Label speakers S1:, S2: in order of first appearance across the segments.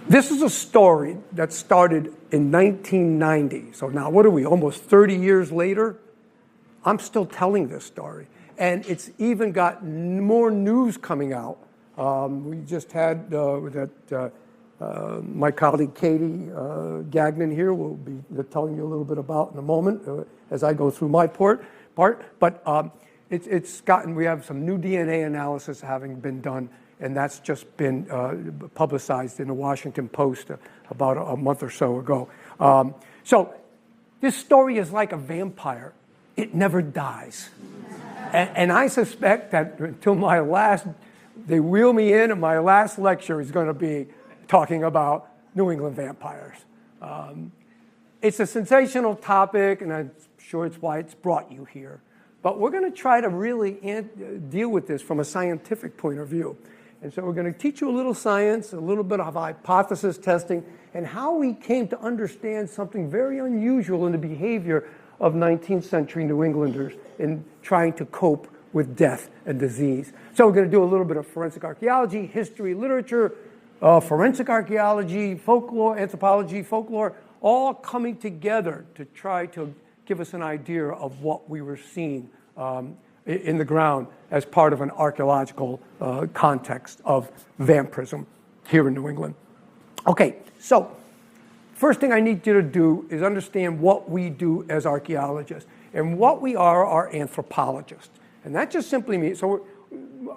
S1: This is a story that started in 1990. So now what are we, almost 30 years later? I'm still telling this story. And it's even got more news coming out. We just had my colleague Katie Gagnon here will be telling you a little bit about in a moment as I go through my part. But it's gotten, we have some new DNA analysis having been done, and that's just been publicized in the Washington Post about a month or so ago. So this story is like a vampire. It never dies. And I suspect that until they wheel me in, and my last lecture is going to be talking about New England vampires. It's a sensational topic, and I'm sure it's why it's brought you here. But we're going to try to really deal with this from a scientific point of view. And so we're going to teach you a little science, a little bit of hypothesis testing, and how we came to understand something very unusual in the behavior of 19th century New Englanders in trying to cope with death and disease. So we're going to do a little bit of forensic archaeology, history, literature, forensic archaeology, folklore, anthropology, folklore, all coming together to try to give us an idea of what we were seeing in the ground as part of an archaeological context of vampirism here in New England. Okay, so first thing I need you to do is understand what we do as archaeologists. And what we are anthropologists. And that just simply means, so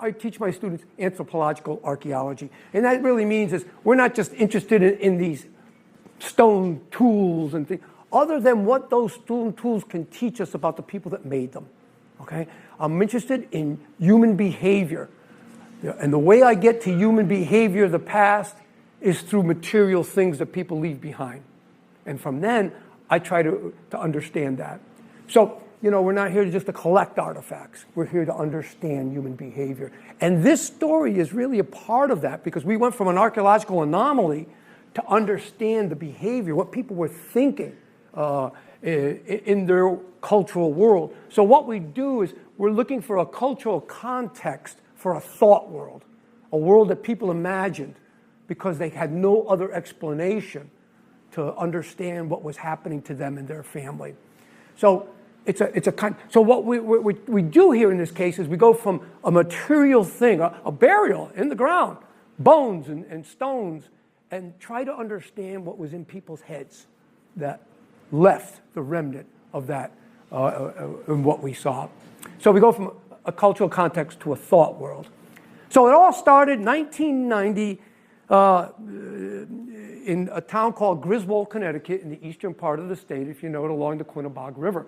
S1: I teach my students anthropological archaeology. And that really means is we're not just interested in these stone tools and things, other than what those stone tools can teach us about the people that made them. Okay? I'm interested in human behavior. And the way I get to human behavior, the past, is through material things that people leave behind. And from then, I try to understand that. So, we're not here just to collect artifacts. We're here to understand human behavior. And this story is really a part of that, because we went from an archaeological anomaly to understand the behavior, what people were thinking in their cultural world. So what we do is we're looking for a cultural context for a thought world, a world that people imagined because they had no other explanation to understand what was happening to them and their family. So so what we do here in this case is we go from a material thing, a burial in the ground, bones and stones, and try to understand what was in people's heads that left the remnant of that in what we saw. So we go from a cultural context to a thought world. So it all started in 1990 in a town called Griswold, Connecticut, in the eastern part of the state, if you know it, along the Quinebaug River.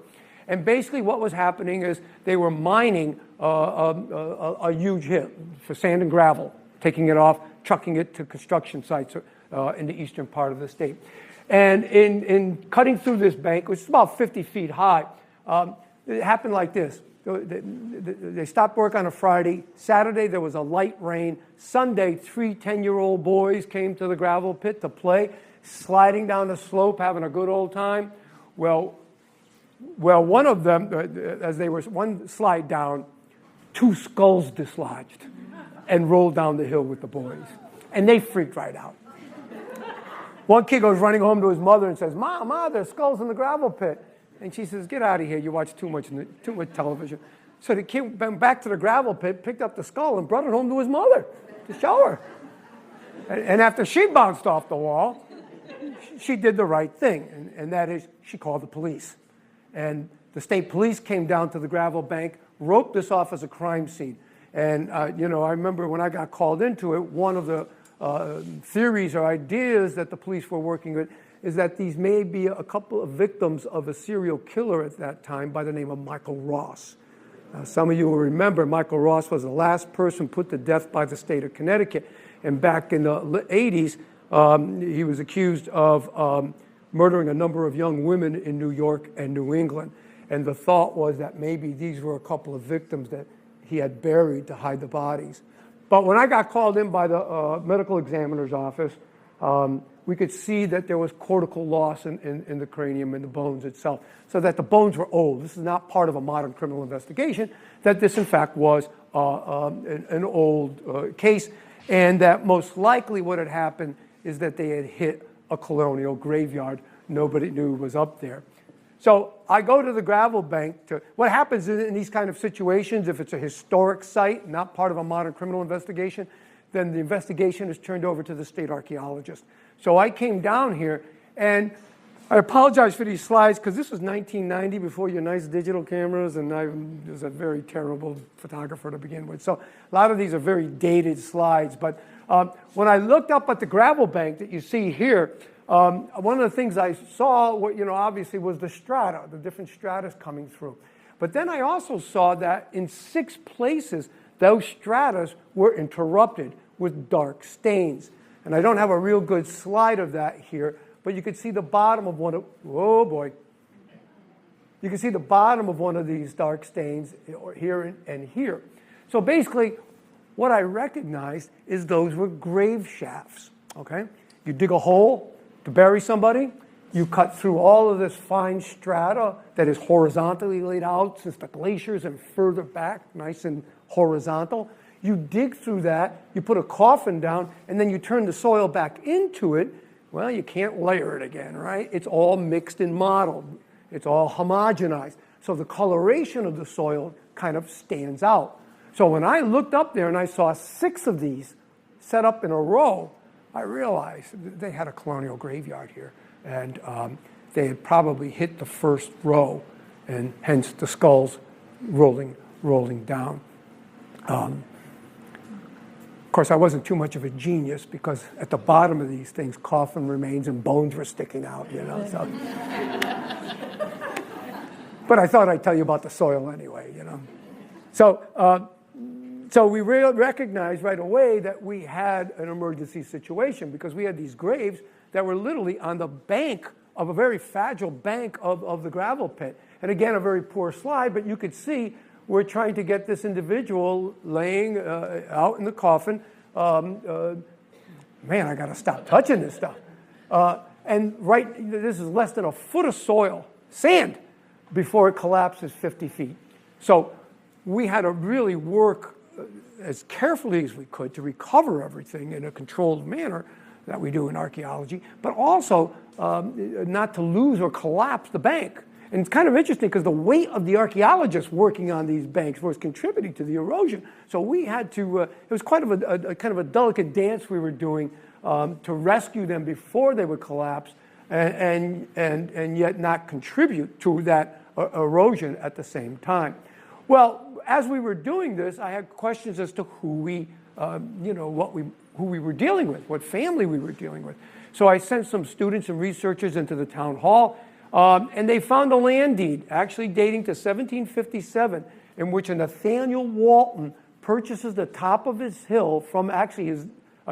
S1: And basically what was happening is they were mining a huge hit for sand and gravel, taking it off, trucking it to construction sites in the eastern part of the state. And in cutting through this bank, which is about 50 feet high, it happened like this. They stopped work on a Friday. Saturday, there was a light rain. Sunday, 3 10-year-old boys came to the gravel pit to play, sliding down the slope, having a good old time. Well, one of them, as they were one slide down, 2 skulls dislodged and rolled down the hill with the boys. And they freaked right out. One kid goes running home to his mother and says, Ma, there's skulls in the gravel pit. And she says, get out of here, you watch too much television. So the kid went back to the gravel pit, picked up the skull, and brought it home to his mother to show her. And after she bounced off the wall, she did the right thing, and that is she called the police. And the state police came down to the gravel bank, roped this off as a crime scene. And, I remember when I got called into it, one of the theories or ideas that the police were working with is that these may be a couple of victims of a serial killer at that time by the name of Michael Ross. Some of you will remember Michael Ross was the last person put to death by the state of Connecticut. And back in the 80s, he was accused of murdering a number of young women in New York and New England. And the thought was that maybe these were a couple of victims that he had buried to hide the bodies. But when I got called in by the medical examiner's office, we could see that there was cortical loss in the cranium and the bones itself, so that the bones were old. This is not part of a modern criminal investigation, that this in fact was an old case, and that most likely what had happened is that they had hit a colonial graveyard. Nobody knew was up there. So I go to the gravel bank. What happens in these kind of situations, if it's a historic site, not part of a modern criminal investigation, then the investigation is turned over to the state archaeologist. So I came down here, and I apologize for these slides because this was 1990 before your nice digital cameras, and I was a very terrible photographer to begin with. So a lot of these are very dated slides. But when I looked up at the gravel bank that you see here, one of the things I saw, obviously, was the strata, the different stratas coming through. But then I also saw that in 6 places, those stratas were interrupted with dark stains. And I don't have a real good slide of that here, but you can see the bottom of one of, oh boy. You can see the bottom of one of these dark stains here and here. So basically, what I recognized is those were grave shafts, okay? You dig a hole to bury somebody, you cut through all of this fine strata that is horizontally laid out since the glaciers and further back, nice and horizontal. You dig through that, you put a coffin down, and then you turn the soil back into it. Well, you can't layer it again, right? It's all mixed and modeled. It's all homogenized. So the coloration of the soil kind of stands out. So when I looked up there and I saw 6 of these set up in a row, I realized they had a colonial graveyard here. And they had probably hit the first row, and hence the skulls rolling down. Of course, I wasn't too much of a genius because at the bottom of these things, coffin remains and bones were sticking out, So. But I thought I'd tell you about the soil anyway, So we recognized right away that we had an emergency situation because we had these graves that were literally on the bank of a very fragile bank of the gravel pit. And again, a very poor slide, but you could see we're trying to get this individual laying out in the coffin. Man, I got to stop touching this stuff. And this is less than a foot of soil, sand, before it collapses 50 feet. So we had to really work as carefully as we could to recover everything in a controlled manner that we do in archaeology, but also not to lose or collapse the bank. And it's kind of interesting because the weight of the archaeologists working on these banks was contributing to the erosion. So we had to, it was quite of a kind of a delicate dance we were doing to rescue them before they would collapse and yet not contribute to that erosion at the same time. Well, as we were doing this, I had questions as to who we were dealing with, what family we were dealing with. So I sent some students and researchers into the town hall, and they found a land deed, actually dating to 1757, in which a Nathaniel Walton purchases the top of his hill from actually his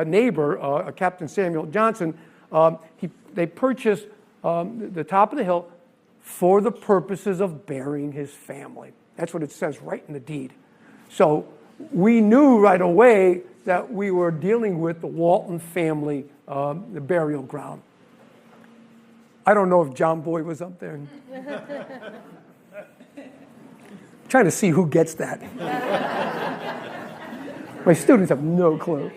S1: neighbor, Captain Samuel Johnson. They purchased the top of the hill for the purposes of burying his family. That's what it says right in the deed. So we knew right away that we were dealing with the Walton family, the burial ground. I don't know if John Boy was up there. Trying to see who gets that. My students have no clue.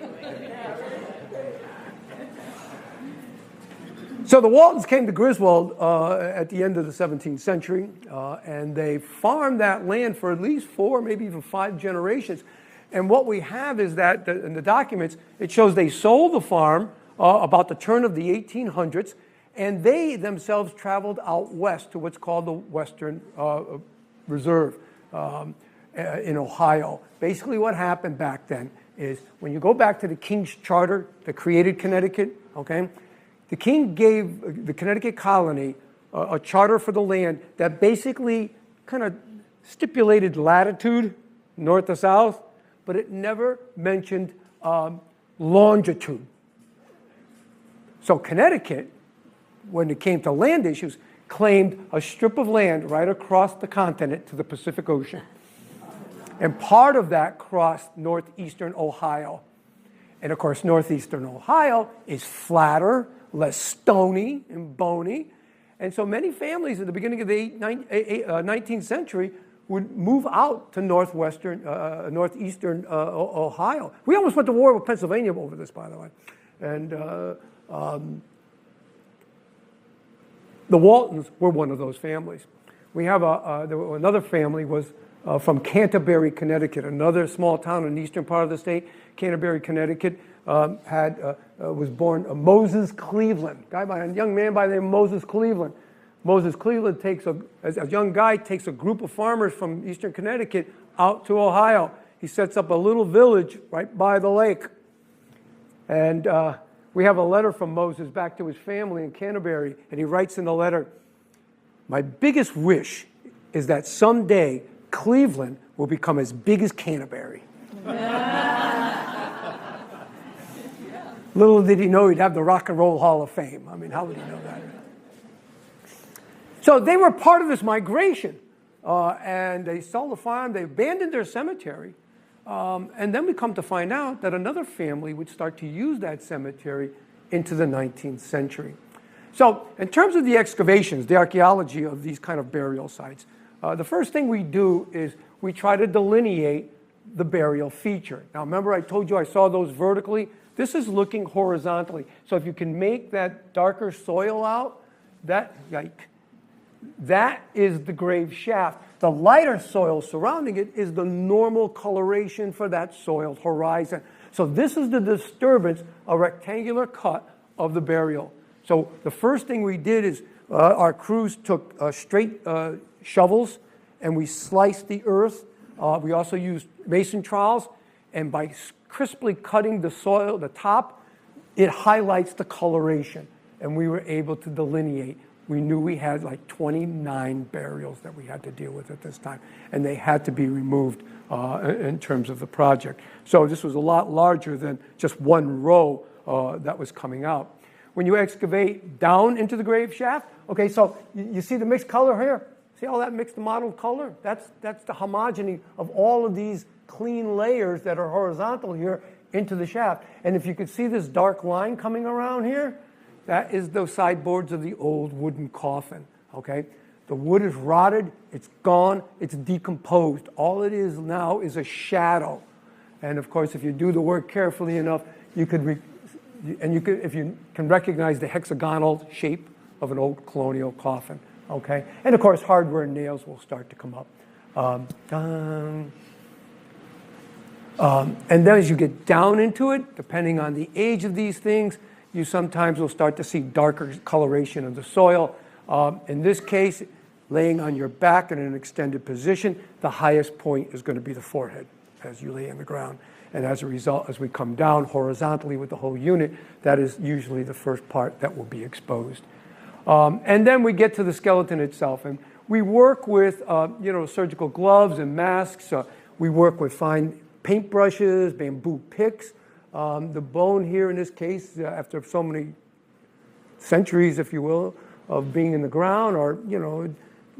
S1: So the Waltons came to Griswold at the end of the 17th century, and they farmed that land for at least 4, maybe even 5 generations. And what we have is that in the documents, it shows they sold the farm about the turn of the 1800s, and they themselves traveled out west to what's called the Western Reserve in Ohio. Basically what happened back then is when you go back to the King's Charter that created Connecticut, okay, the king gave the Connecticut colony a charter for the land that basically kind of stipulated latitude, north to south, but it never mentioned longitude. So Connecticut, when it came to land issues, claimed a strip of land right across the continent to the Pacific Ocean. And part of that crossed northeastern Ohio. And of course, northeastern Ohio is flatter, less stony and bony. And so many families at the beginning of the 19th century would move out to northeastern Ohio. We almost went to war with Pennsylvania over this, by the way. And The Waltons were one of those families. We have another family was from Canterbury, Connecticut, another small town in the eastern part of the state. Canterbury, Connecticut was born Moses Cleveland, a young man by the name of Moses Cleveland. Moses Cleveland as a young guy, takes a group of farmers from eastern Connecticut out to Ohio. He sets up a little village right by the lake. And we have a letter from Moses back to his family in Canterbury, and he writes in the letter, "My biggest wish is that someday Cleveland will become as big as Canterbury." Little did he know he'd have the Rock and Roll Hall of Fame. I mean, how would he know that? So they were part of this migration, and they sold the farm, they abandoned their cemetery, and then we come to find out that another family would start to use that cemetery into the 19th century. So in terms of the excavations, the archaeology of these kind of burial sites, the first thing we do is we try to delineate the burial feature. Now remember I told you I saw those vertically? This is looking horizontally. So if you can make that darker soil out, that is the grave shaft. The lighter soil surrounding it is the normal coloration for that soiled horizon. So this is the disturbance, a rectangular cut of the burial. So the first thing we did is our crews took straight shovels and we sliced the earth. We also used mason trowels, and by crisply cutting the soil, the top, it highlights the coloration, and we were able to delineate. We knew we had like 29 burials that we had to deal with at this time, and they had to be removed in terms of the project. So this was a lot larger than just one row that was coming out. When you excavate down into the grave shaft, okay, so you see the mixed color here? See all that mixed mottled color? That's the homogeny of all of these clean layers that are horizontal here into the shaft. And if you could see this dark line coming around here, that is the sideboards of the old wooden coffin, okay? The wood is rotted, it's gone, it's decomposed. All it is now is a shadow. And of course, if you do the work carefully enough, if you can recognize the hexagonal shape of an old colonial coffin, okay? And of course, hardware and nails will start to come up. And then as you get down into it, depending on the age of these things, you sometimes will start to see darker coloration of the soil. In this case, laying on your back in an extended position, the highest point is going to be the forehead as you lay in the ground. And as a result, as we come down horizontally with the whole unit, that is usually the first part that will be exposed. And then we get to the skeleton itself. And we work with surgical gloves and masks. We work with fine paintbrushes, bamboo picks. The bone here in this case, after so many centuries, if you will, of being in the ground or,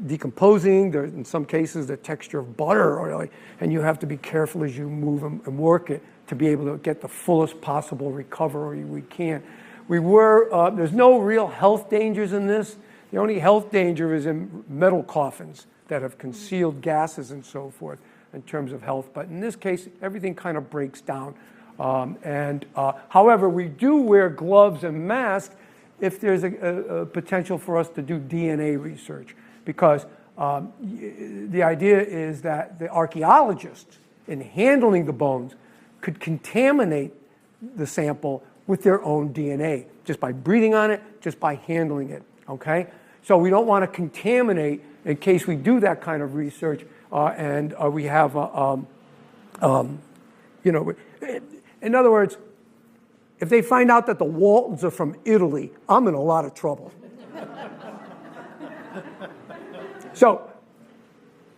S1: decomposing. There's, in some cases, the texture of butter, and you have to be careful as you move and work it to be able to get the fullest possible recovery we can. There's no real health dangers in this. The only health danger is in metal coffins that have concealed gases and so forth in terms of health. But in this case, everything kind of breaks down. However, we do wear gloves and masks if there's a potential for us to do DNA research, because the idea is that the archaeologists, in handling the bones, could contaminate the sample with their own DNA, just by breathing on it, just by handling it, okay? So we don't want to contaminate in case we do that kind of research, and we have, in other words, if they find out that the Waltons are from Italy, I'm in a lot of trouble. So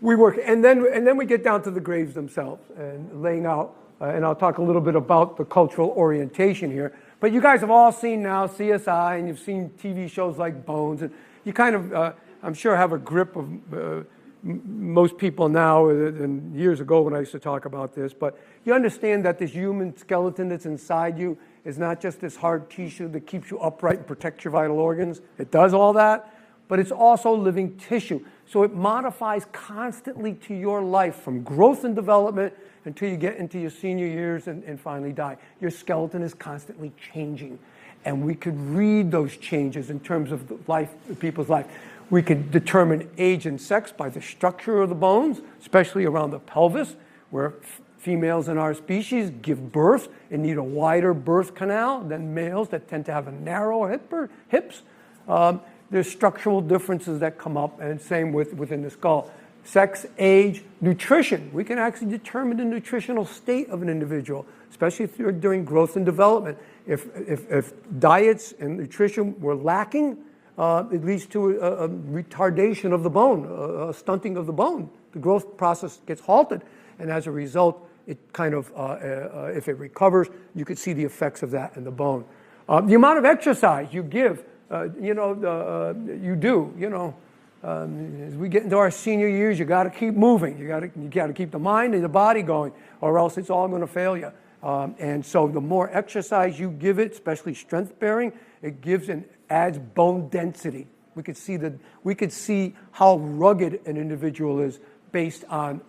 S1: we work, and then we get down to the graves themselves and laying out, and I'll talk a little bit about the cultural orientation here. But you guys have all seen now CSI, and you've seen TV shows like Bones, and you kind of, I'm sure, have a grip of most people now than years ago when I used to talk about this. But you understand that this human skeleton that's inside you is not just this hard tissue that keeps you upright and protects your vital organs. It does all that, but it's also living tissue. So it modifies constantly to your life from growth and development until you get into your senior years and finally die. Your skeleton is constantly changing. and we could read those changes in terms of the life, people's life. We could determine age and sex by the structure of the bones, especially around the pelvis, where females in our species give birth and need a wider birth canal than males that tend to have a narrow hips. There's structural differences that come up, and same within the skull. Sex, age, nutrition. We can actually determine the nutritional state of an individual, especially during growth and development. If diets and nutrition were lacking, it leads to a retardation of the bone, a stunting of the bone. The growth process gets halted, and as a result, it kind of, if it recovers, you could see the effects of that in the bone. The amount of exercise you give, you do. As we get into our senior years, you got to keep moving. You got to keep the mind and the body going, or else it's all going to fail you. And so the more exercise you give it, especially strength bearing, it gives and adds bone density. We could see how rugged an individual is based on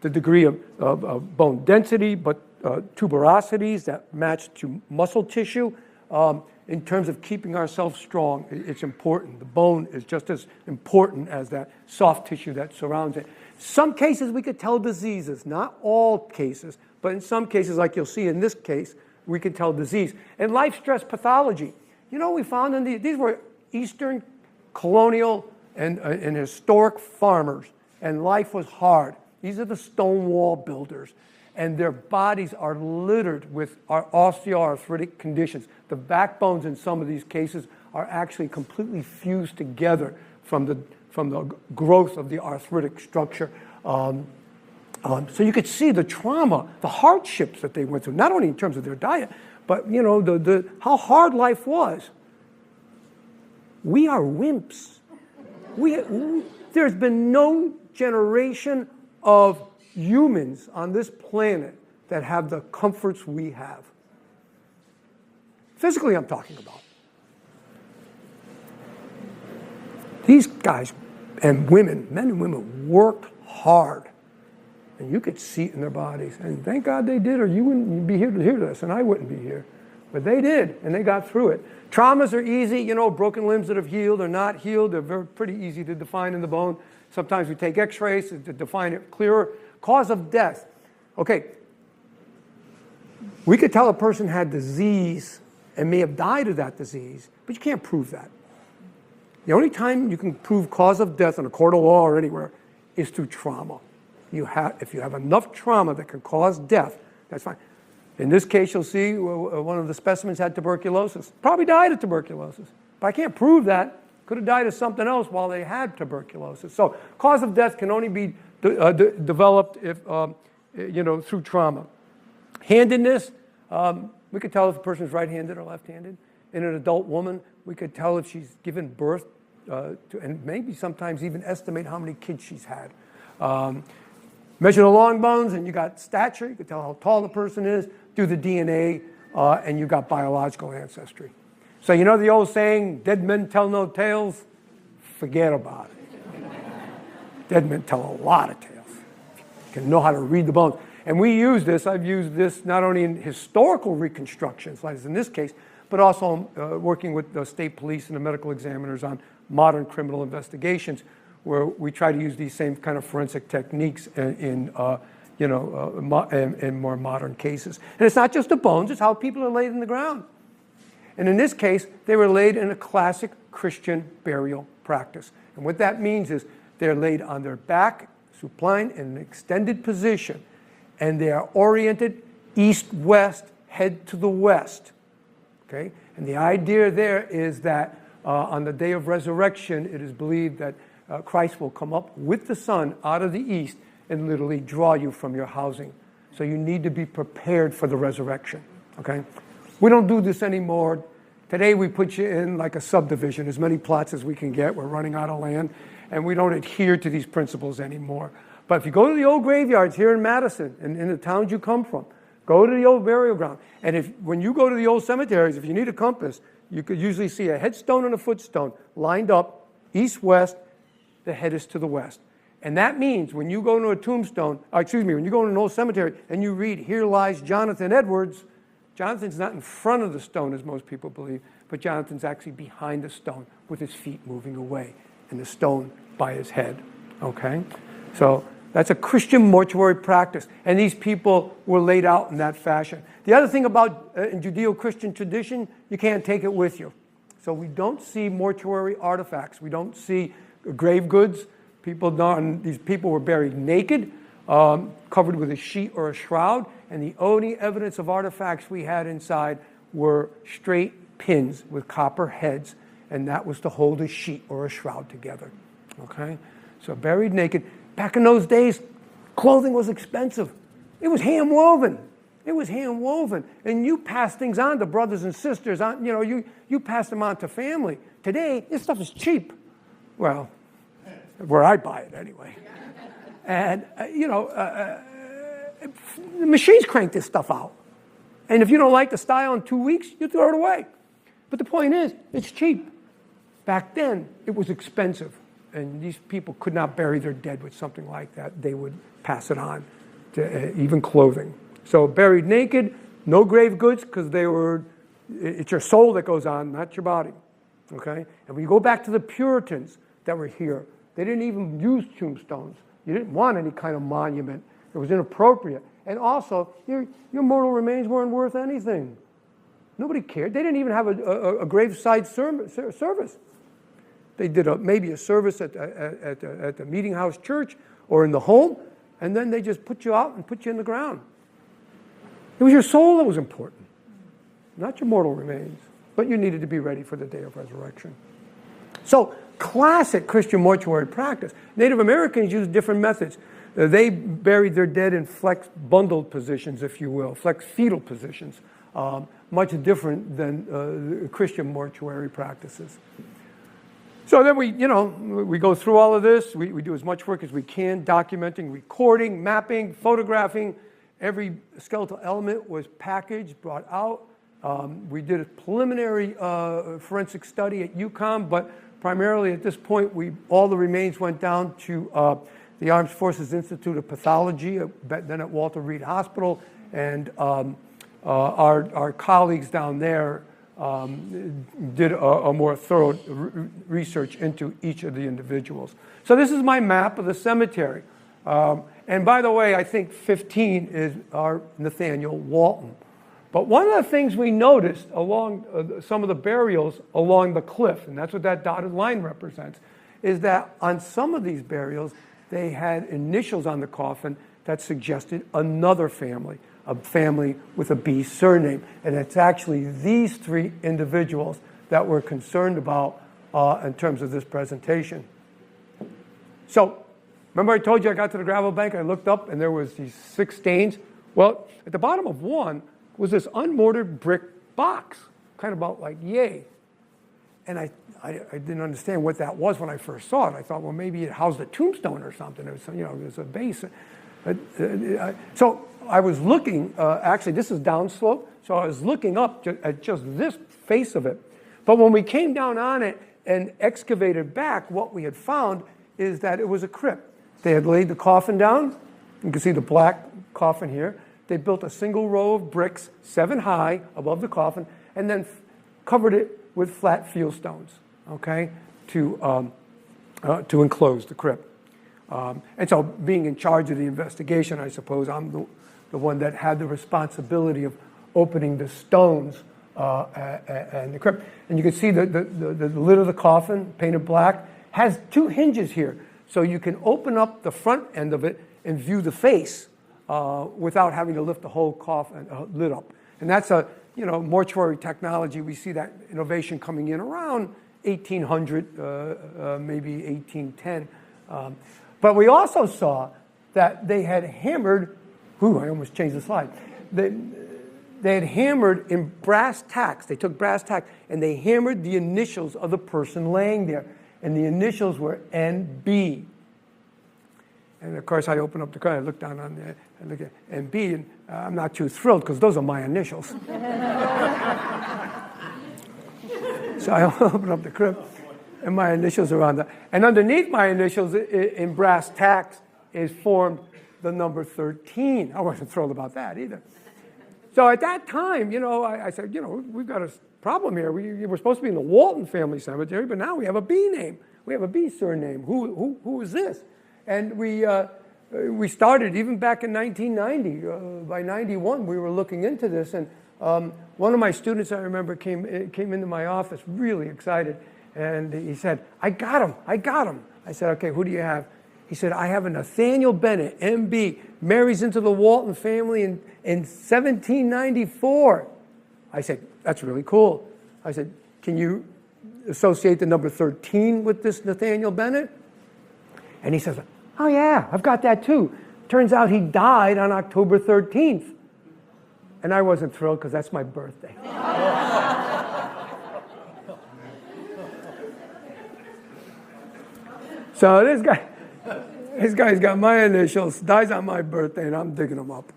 S1: the degree of bone density, but tuberosities that match to muscle tissue. In terms of keeping ourselves strong, it's important. The bone is just as important as that soft tissue that surrounds it. Some cases we could tell diseases, not all cases, but in some cases, like you'll see in this case, we can tell disease. And life stress pathology. We found these were Eastern colonial and historic farmers, and life was hard. These are the stone wall builders, and their bodies are littered with osteoarthritic conditions. The backbones in some of these cases are actually completely fused together from the growth of the arthritic structure. So you could see the trauma, the hardships that they went through, not only in terms of their diet, but how hard life was. We are wimps. There's been no generation of humans on this planet that have the comforts we have. Physically, I'm talking about. These guys and women, men and women, worked hard. And you could see it in their bodies. And thank God they did, or you wouldn't be here to hear this, and I wouldn't be here. But they did, and they got through it. Traumas are easy, broken limbs that have healed or not healed. They're pretty easy to define in the bone. Sometimes we take x-rays to define it clearer. Cause of death. Okay, we could tell a person had disease and may have died of that disease, but you can't prove that. The only time you can prove cause of death in a court of law or anywhere is through trauma. If you have enough trauma that can cause death, that's fine. In this case, you'll see one of the specimens had tuberculosis. Probably died of tuberculosis, but I can't prove that. Could have died of something else while they had tuberculosis. So cause of death can only be developed if, through trauma. Handedness, we could tell if a person is right-handed or left-handed. In an adult woman, we could tell if she's given birth and maybe sometimes even estimate how many kids she's had. Measure the long bones, and you got stature. You could tell how tall the person is. Do the DNA, and you got biological ancestry. So the old saying, dead men tell no tales? Forget about it. Dead men tell a lot of tales. You can know how to read the bones. And we use this, I've used this not only in historical reconstructions, like in this case, but also working with the state police and the medical examiners on modern criminal investigations, where we try to use these same kind of forensic techniques in more modern cases. And it's not just the bones, it's how people are laid in the ground. And in this case, they were laid in a classic Christian burial practice. And what that means is they're laid on their back, supine, in an extended position, and they are oriented east-west, head to the west. Okay? And the idea there is that on the day of resurrection, it is believed that Christ will come up with the sun out of the east and literally draw you from your housing. So you need to be prepared for the resurrection. Okay? We don't do this anymore. Today we put you in like a subdivision, as many plots as we can get. We're running out of land, and we don't adhere to these principles anymore. But if you go to the old graveyards here in Madison and in the towns you come from, go to the old burial ground. And when you go to the old cemeteries, if you need a compass, you could usually see a headstone and a footstone lined up east-west. The head is to the west. And that means when you go to a tombstone, when you go to an old cemetery and you read, "Here lies Jonathan Edwards," Jonathan's not in front of the stone, as most people believe. but Jonathan's actually behind the stone with his feet moving away and the stone by his head, okay? So that's a Christian mortuary practice, and these people were laid out in that fashion. The other thing about in Judeo-Christian tradition, you can't take it with you. So we don't see mortuary artifacts. We don't see grave goods. These people were buried naked, covered with a sheet or a shroud, and the only evidence of artifacts we had inside were straight pins with copper heads, and that was to hold a sheet or a shroud together, okay? So buried naked. Back in those days, clothing was expensive. It was hand-woven. It was hand-woven. And you pass things on to brothers and sisters. You pass them on to family. Today, this stuff is cheap. Well, where I buy it anyway. And, the machines crank this stuff out. And if you don't like the style in 2 weeks, you throw it away. But the point is, it's cheap. Back then, it was expensive. And these people could not bury their dead with something like that. They would pass it on to even clothing. So buried naked, no grave goods, because it's your soul that goes on, not your body. Okay? And when you go back to the Puritans that were here, they didn't even use tombstones. You didn't want any kind of monument. It was inappropriate. And also, your mortal remains weren't worth anything. Nobody cared. They didn't even have a graveside service. They did maybe a service at the meeting house church or in the home, and then they just put you out and put you in the ground. It was your soul that was important, not your mortal remains. But you needed to be ready for the day of resurrection. So, classic Christian mortuary practice. Native Americans used different methods. They buried their dead in flex bundled positions, if you will, flex fetal positions, much different than Christian mortuary practices. So then we go through all of this. We do as much work as we can, documenting, recording, mapping, photographing. Every skeletal element was packaged, brought out. We did a preliminary forensic study at UConn, but primarily at this point, all the remains went down to the Armed Forces Institute of Pathology, then at Walter Reed Hospital, and our colleagues down there did a more thorough research into each of the individuals. So this is my map of the cemetery. And by the way, I think 15 is our Nathaniel Walton. But one of the things we noticed along some of the burials along the cliff, and that's what that dotted line represents, is that on some of these burials, they had initials on the coffin that suggested another family, a family with a B surname. And it's actually these three individuals that we're concerned about in terms of this presentation. So, remember I told you I got to the gravel bank, I looked up, and there was these 6 stains? Well, at the bottom of one was this unmortared brick box, kind of about like yay. And I didn't understand what that was when I first saw it. I thought, well, maybe it housed a tombstone or something. It was, it was a base. So I was looking, actually this is downslope, so I was looking up at just this face of it. But when we came down on it and excavated back, what we had found is that it was a crypt. They had laid the coffin down. You can see the black coffin here. They built a single row of bricks, 7 high, above the coffin, and then covered it with flat field stones, okay, to enclose the crypt. And so being in charge of the investigation, I suppose I'm the one that had the responsibility of opening the stones and the crypt. And you can see the lid of the coffin, painted black, has 2 hinges here. So you can open up the front end of it and view the face without having to lift the whole coffin lid up. And that's a mortuary technology. We see that innovation coming in around 1800, maybe 1810. But we also saw that they had hammered, I almost changed the slide. They had hammered in brass tacks. They took brass tacks and they hammered the initials of the person laying there. And the initials were NB. And of course, I opened up the car, I looked down on there, and look at NB, and I'm not too thrilled because those are my initials. So I opened up the crypt, and my initials are on there. And underneath my initials in brass tacks is formed the number 13. I wasn't thrilled about that either. So at that time, I said, we've got a problem here. We're supposed to be in the Walton Family Cemetery, but now we have a B name. We have a B surname. Who is this? And we started even back in 1990. By 91, we were looking into this. And one of my students, I remember, came into my office really excited. And he said, I got him. I said, okay, who do you have? He said, I have a Nathaniel Bennett, MB, marries into the Walton family in 1794. I said, that's really cool. I said, can you associate the number 13 with this Nathaniel Bennett? And he says, oh yeah, I've got that too. Turns out he died on October 13th. And I wasn't thrilled because that's my birthday. So this guy's got my initials, dies on my birthday, and I'm digging him up.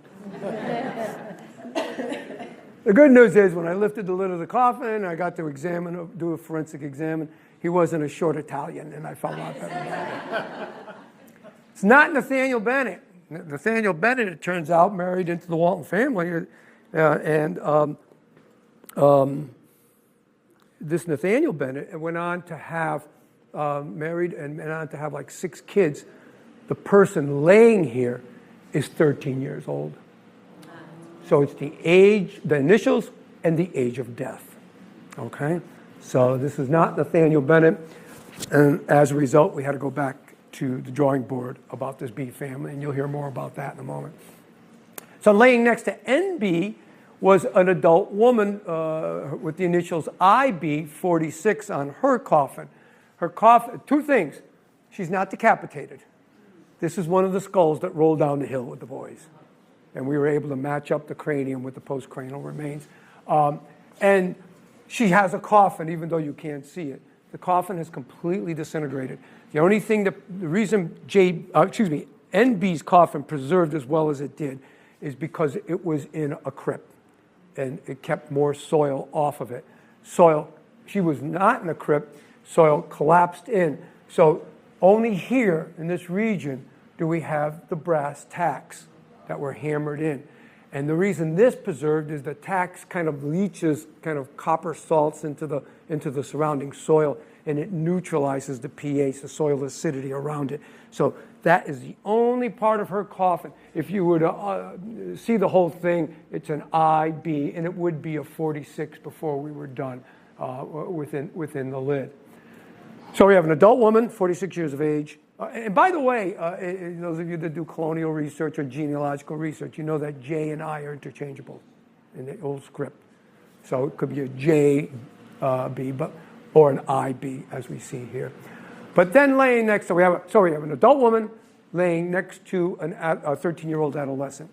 S1: The good news is when I lifted the lid of the coffin, I got to do a forensic exam. He wasn't a short Italian, and I found out that. It's not Nathaniel Bennett. Nathaniel Bennett, it turns out, married into the Walton family, this Nathaniel Bennett went on to have married and went on to have like 6 kids. The person laying here is 13 years old. So it's the age, the initials, and the age of death. Okay? So this is not Nathaniel Bennett. And as a result, we had to go back to the drawing board about this B family, and you'll hear more about that in a moment. So laying next to NB was an adult woman with the initials IB 46 on her coffin. Her coffin, 2 things. She's not decapitated. This is one of the skulls that rolled down the hill with the boys. And we were able to match up the cranium with the postcranial remains. And she has a coffin, even though you can't see it. The coffin has completely disintegrated. The only thing the reason NB's coffin preserved as well as it did is because it was in a crypt. And it kept more soil off of it. She was not in a crypt. Soil collapsed in. So only here in this region do we have the brass tacks that were hammered in. And the reason this preserved is the tacks kind of leaches kind of copper salts into the surrounding soil, and it neutralizes the pH, the soil acidity around it. So that is the only part of her coffin. If you were to see the whole thing, it's an IB, and it would be a 46 before we were done within the lid. So we have an adult woman, 46 years of age. And by the way, those of you that do colonial research or genealogical research, you know that J and I are interchangeable in the old script. So it could be a J, B, or an IB, as we see here. But then laying next to, we have an adult woman laying next to a 13-year-old adolescent.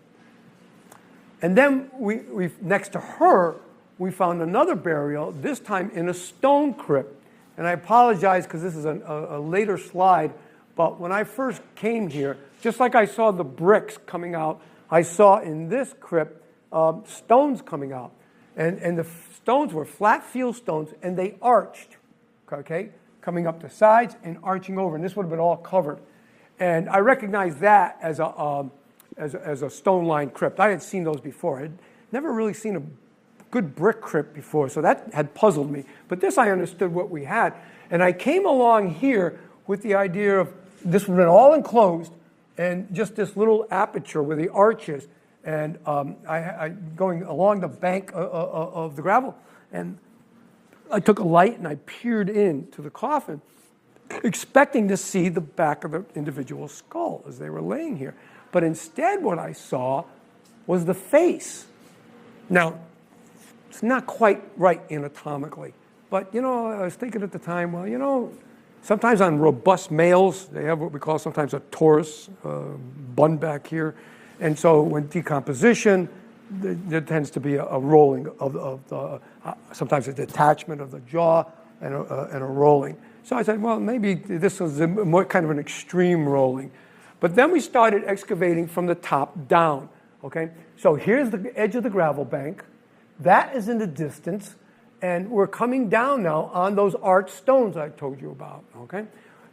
S1: And then we next to her, we found another burial, this time in a stone crypt. And I apologize because this is a later slide, but when I first came here, just like I saw the bricks coming out, I saw in this crypt stones coming out. And the stones were flat field stones, and they arched, okay, coming up the sides and arching over. And this would have been all covered. And I recognized that as a stone-lined crypt. I had seen those before. I had never really seen a good brick crypt before, so that had puzzled me. But this I understood what we had. And I came along here with the idea of this would have been all enclosed and just this little aperture where the arch is. And I going along the bank of the gravel, and I took a light and I peered into the coffin, expecting to see the back of the individual skull as they were laying here. But instead what I saw was the face. Now, it's not quite right anatomically, but I was thinking at the time, well, sometimes on robust males, they have what we call sometimes a torus bun back here. And so when decomposition, there tends to be a rolling of the, sometimes a detachment of the jaw and a rolling. So I said, well, maybe this was more kind of an extreme rolling. But then we started excavating from the top down, okay? So here's the edge of the gravel bank. That is in the distance, and we're coming down now on those arched stones I told you about, okay?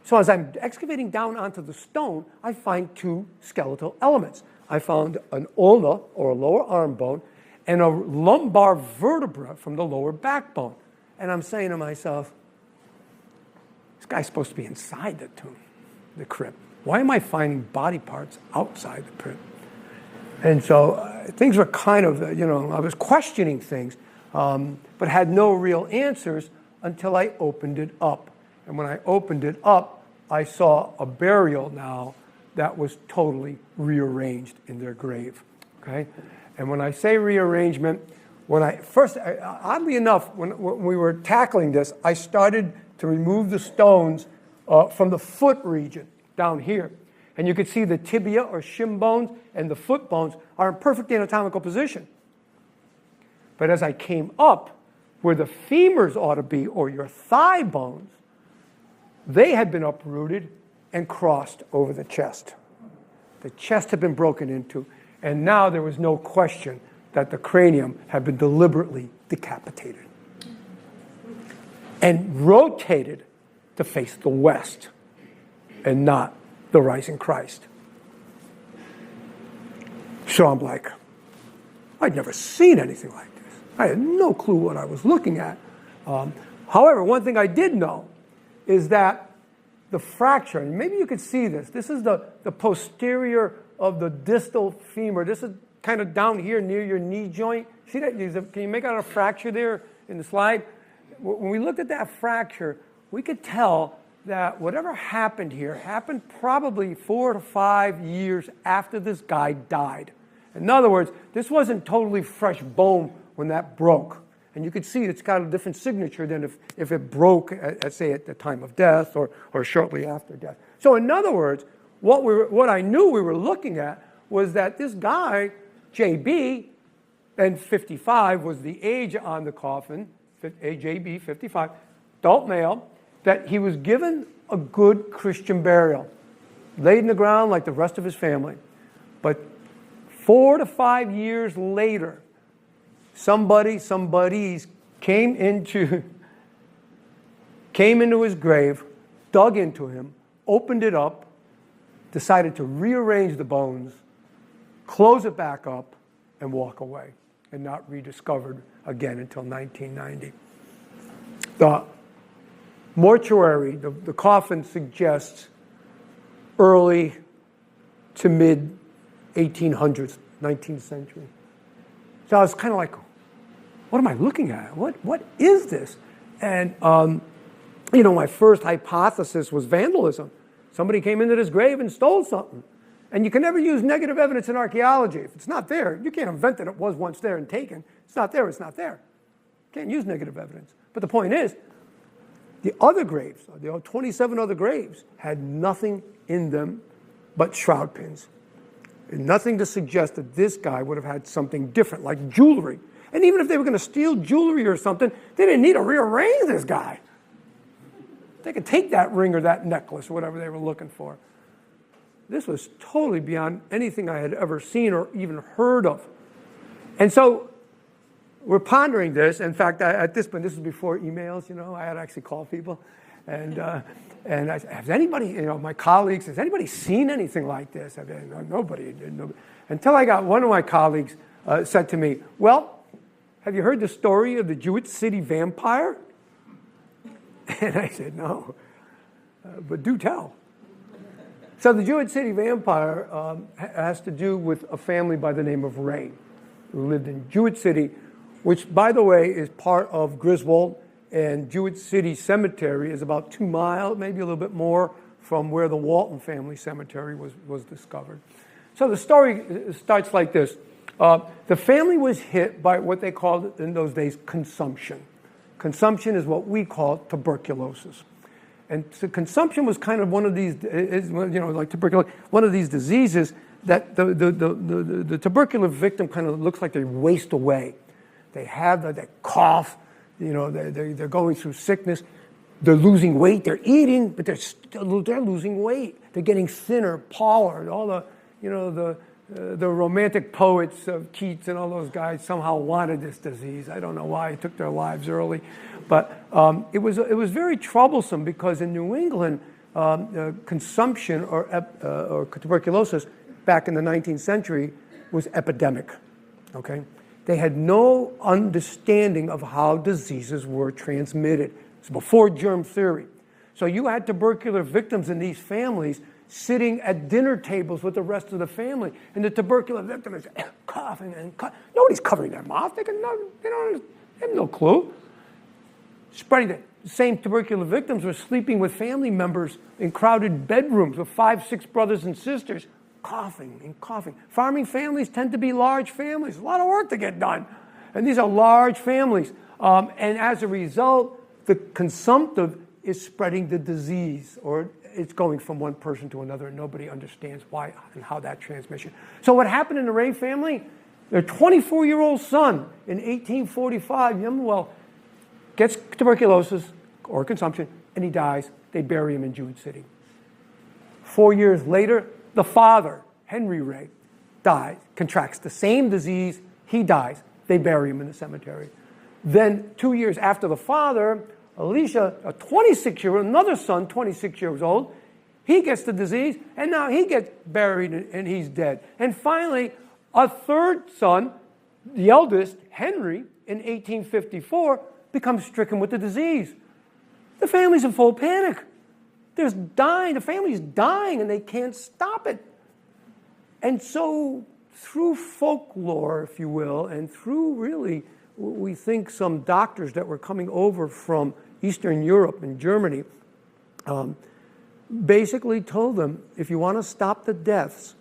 S1: So as I'm excavating down onto the stone, I find 2 skeletal elements. I found an ulna, or a lower arm bone, and a lumbar vertebra from the lower backbone. And I'm saying to myself, this guy's supposed to be inside the tomb, the crypt. Why am I finding body parts outside the crypt? And so things were kind of, I was questioning things, but had no real answers until I opened it up. And when I opened it up, I saw a burial now that was totally rearranged in their grave. Okay? And when I say rearrangement, oddly enough, when we were tackling this, I started to remove the stones from the foot region down here. And you could see the tibia or shin bones and the foot bones are in perfect anatomical position. But as I came up, where the femurs ought to be, or your thigh bones, they had been uprooted and crossed over the chest. The chest had been broken into, and now there was no question that the cranium had been deliberately decapitated and rotated to face the west and not the rising Christ. So I'm like, I'd never seen anything like this. I had no clue what I was looking at. However, one thing I did know is that the fracture, and maybe you could see this, this is the posterior of the distal femur. This is kind of down here near your knee joint. See that? Can you make out a fracture there in the slide? When we looked at that fracture, we could tell that whatever happened here happened probably 4 to 5 years after this guy died. In other words, this wasn't totally fresh bone when that broke. And you could see it's got a different signature than if it broke, say, at the time of death or shortly after death. So in other words, what I knew we were looking at was that this guy, JB, and 55 was the age on the coffin, JB, 55, adult male, that he was given a good Christian burial, laid in the ground like the rest of his family. But 4 to 5 years later, somebodies came into his grave, dug into him, opened it up, decided to rearrange the bones, close it back up, and walk away, and not rediscovered again until 1990. The mortuary, the coffin suggests early to mid 1800s, 19th century. So I was kind of like, what am I looking at? What is this? And, my first hypothesis was vandalism. Somebody came into this grave and stole something. And you can never use negative evidence in archaeology. If it's not there, you can't invent that it was once there and taken. It's not there, it's not there. You can't use negative evidence. But the point is, the other graves, the 27 other graves, had nothing in them but shroud pins. And nothing to suggest that this guy would have had something different, like jewelry. And even if they were going to steal jewelry or something, they didn't need to rearrange this guy. They could take that ring or that necklace or whatever they were looking for. This was totally beyond anything I had ever seen or even heard of. And so we're pondering this. In fact, at this point, this was before emails, I had to actually call people. And I said, has anybody, my colleagues, has anybody seen anything like this? Nobody. Until I got one of my colleagues said to me, well, have you heard the story of the Jewett City vampire? And I said, no, but do tell. So the Jewett City vampire has to do with a family by the name of Ray, who lived in Jewett City, which, by the way, is part of Griswold, and Jewett City Cemetery is about 2 miles, maybe a little bit more, from where the Walton family cemetery was discovered. So the story starts like this. The family was hit by what they called in those days consumption. Consumption is what we call tuberculosis. And so consumption was kind of one of these, like tuberculosis, one of these diseases that the tubercular victim kind of looks like they waste away. They have that cough, they're going through sickness. They're losing weight. They're eating, but they're losing weight. They're getting thinner, paler. All the romantic poets of Keats and all those guys somehow wanted this disease. I don't know why it took their lives early, but it was very troublesome because in New England, consumption or tuberculosis back in the 19th century was epidemic. Okay, They had no understanding of how diseases were transmitted. It's before germ theory. So you had tubercular victims in these families sitting at dinner tables with the rest of the family, and the tubercular victim is coughing and coughing. Nobody's covering their mouth. They have no clue. Spreading it. The same tubercular victims were sleeping with family members in crowded bedrooms with 5, 6 brothers and sisters, coughing and coughing. Farming families tend to be large families. A lot of work to get done. And these are large families. And as a result, the consumptive is spreading the disease, or it's going from one person to another, and nobody understands why and how that transmission. So what happened in the Ray family? Their 24-year-old son in 1845, Yemuel, gets tuberculosis or consumption, and he dies. They bury him in Jewett City. 4 years later, the father, Henry Ray, dies, contracts the same disease. He dies. They bury him in the cemetery. Then 2 years after the father, Elisha, a 26-year-old, another son, 26 years old, he gets the disease, and now he gets buried and he's dead. And finally, a third son, the eldest, Henry, in 1854, becomes stricken with the disease. The family's in full panic. There's dying, the family's dying, and they can't stop it. And so, through folklore, if you will, and through really, we think some doctors that were coming over from Eastern Europe and Germany, basically told them, if you want to stop the deaths,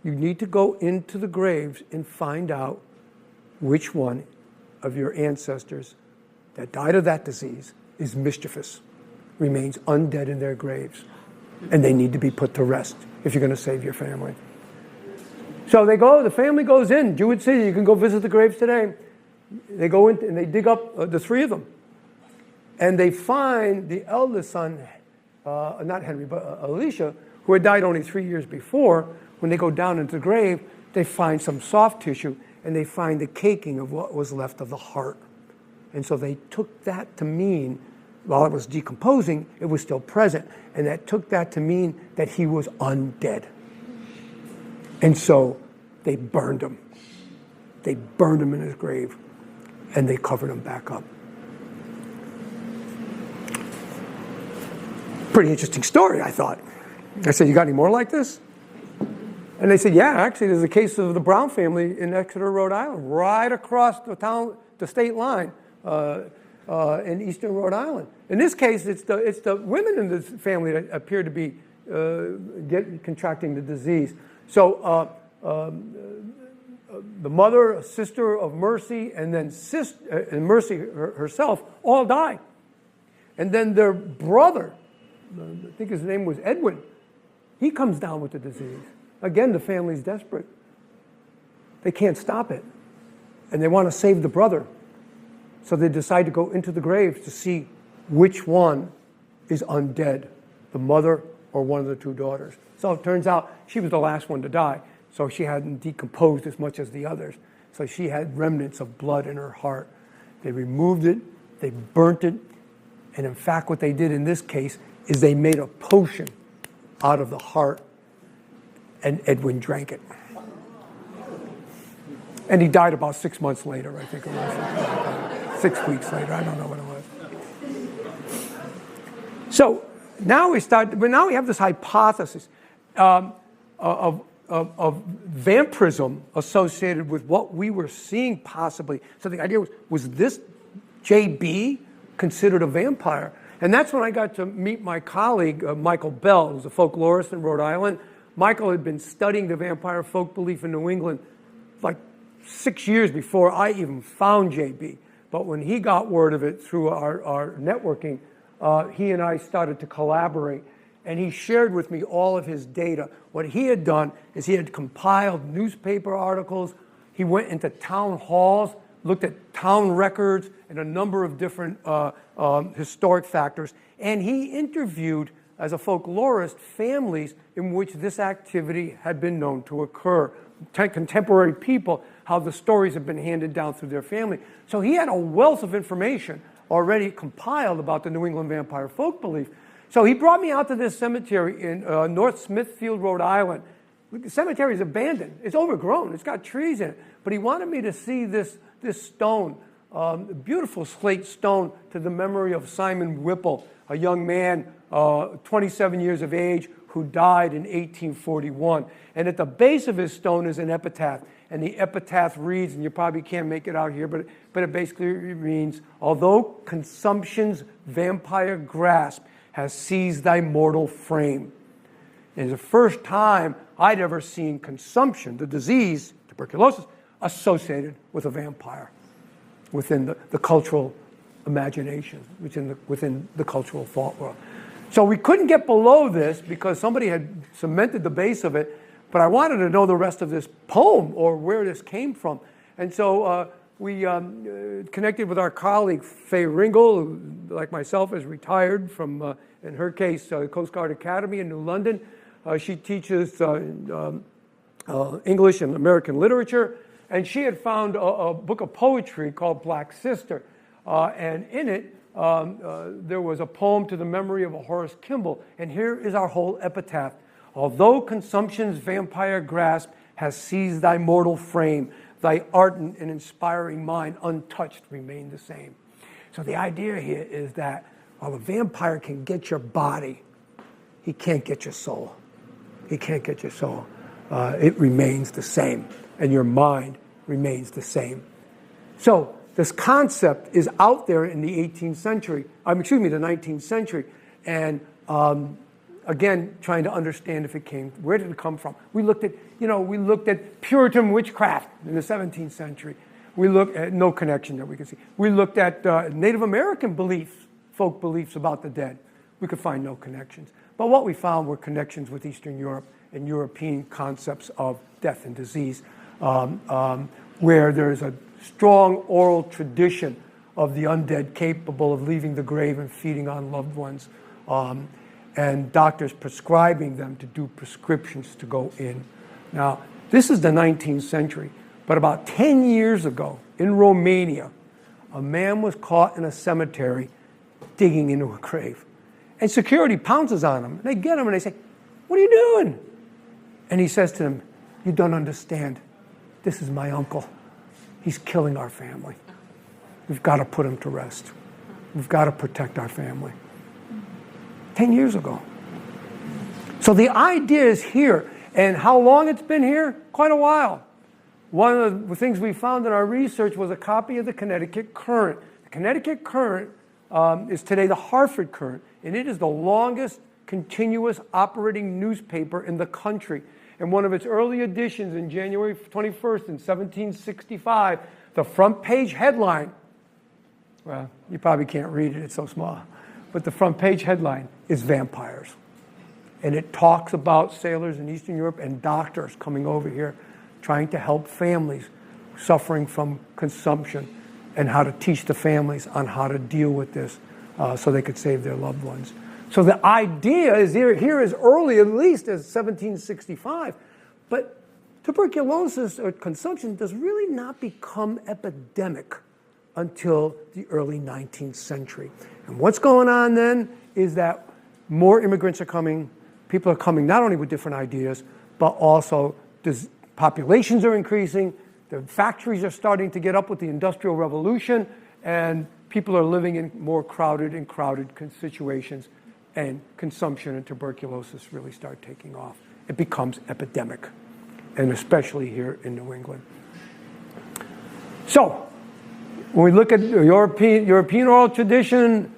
S1: you need to go into the graves and find out which one of your ancestors that died of that disease is mischievous, remains undead in their graves, and they need to be put to rest if you're going to save your family. So they go, the family goes in, Jewett City, you can go visit the graves today. They go in and they dig up the 3 of them. And they find the eldest son, not Henry, but Elisha, who had died only 3 years before. When they go down into the grave, they find some soft tissue, and they find the caking of what was left of the heart. And so they took that to mean, while it was decomposing, it was still present. And that took that to mean that he was undead. And so they burned him. They burned him in his grave, and they covered him back up. Pretty interesting story, I thought. I said, you got any more like this? And they said, yeah, actually, there's a case of the Brown family in Exeter, Rhode Island, right across the state line in eastern Rhode Island. In this case, it's the women in this family that appear to be contracting the disease. So the mother, a sister of Mercy, and then and Mercy herself all die. And then their brother, I think his name was Edwin, he comes down with the disease. Again, the family's desperate. They can't stop it. And they want to save the brother. So they decide to go into the graves to see which one is undead, the mother or one of the 2 daughters. So it turns out she was the last one to die. So she hadn't decomposed as much as the others. So she had remnants of blood in her heart. They removed it, they burnt it, and in fact what they did in this case is they made a potion out of the heart, and Edwin drank it. And he died about 6 months later, I think it was. 6 weeks later, I don't know what it was. So now we have this hypothesis of vampirism associated with what we were seeing possibly. So the idea was this JB considered a vampire? And that's when I got to meet my colleague, Michael Bell, who's a folklorist in Rhode Island. Michael had been studying the vampire folk belief in New England like 6 years before I even found JB. But when he got word of it through our networking, he and I started to collaborate. And he shared with me all of his data. What he had done is he had compiled newspaper articles. He went into town halls, looked at town records and a number of different historic factors. And he interviewed, as a folklorist, families in which this activity had been known to occur. Contemporary people, how the stories have been handed down through their family. So he had a wealth of information already compiled about the New England vampire folk belief. So he brought me out to this cemetery in North Smithfield, Rhode Island. The cemetery is abandoned. It's overgrown. It's got trees in it. but he wanted me to see this stone, beautiful slate stone to the memory of Simon Whipple, a young man, 27 years of age, who died in 1841. And at the base of his stone is an epitaph. And the epitaph reads, and you probably can't make it out here, but it basically means, although consumption's vampire grasp has seized thy mortal frame. It's the first time I'd ever seen consumption, the disease, tuberculosis, associated with a vampire within the cultural imagination, within the cultural thought world. So we couldn't get below this because somebody had cemented the base of it, but I wanted to know the rest of this poem or where this came from. And so we connected with our colleague, Faye Ringel, who, like myself, is retired from, in her case, Coast Guard Academy in New London. She teaches English and American literature, and she had found a book of poetry called Black Sister. And in it, there was a poem to the memory of a Horace Kimball. And here is our whole epitaph. Although consumption's vampire grasp has seized thy mortal frame, thy ardent and inspiring mind untouched remain the same. So the idea here is that while the vampire can get your body, he can't get your soul. He can't get your soul. It remains the same, and your mind remains the same. So this concept is out there in the 18th century, the 19th century, and again, trying to understand where did it come from? We looked at Puritan witchcraft in the 17th century. We looked at no connection that we could see. We looked at Native American beliefs, folk beliefs about the dead. We could find no connections. But what we found were connections with Eastern Europe and European concepts of death and disease, where there's a strong oral tradition of the undead capable of leaving the grave and feeding on loved ones, and doctors prescribing them to do prescriptions to go in. Now, this is the 19th century, but about 10 years ago in Romania, a man was caught in a cemetery digging into a grave. And security pounces on him. They get him and they say, "What are you doing?" And he says to them, "You don't understand. This is my uncle. He's killing our family. We've got to put him to rest. We've got to protect our family." 10 years ago. So the idea is here. And how long it's been here? Quite a while. One of the things we found in our research was a copy of the Connecticut Current. The Connecticut Current is today the Hartford Current, and it is the longest continuous operating newspaper in the country. In one of its early editions in January 21st in 1765, the front page headline, well, you probably can't read it, it's so small, but the front page headline is vampires. And it talks about sailors in Eastern Europe and doctors coming over here trying to help families suffering from consumption and how to teach the families on how to deal with this so they could save their loved ones. So the idea is here as early at least as 1765, but tuberculosis or consumption does really not become epidemic until the early 19th century. And what's going on then is that more immigrants are coming. People are coming not only with different ideas, but also populations are increasing. The factories are starting to get up with the Industrial Revolution, and people are living in more crowded situations, and consumption and tuberculosis really start taking off. It becomes epidemic, and especially here in New England. So, when we look at European oral tradition,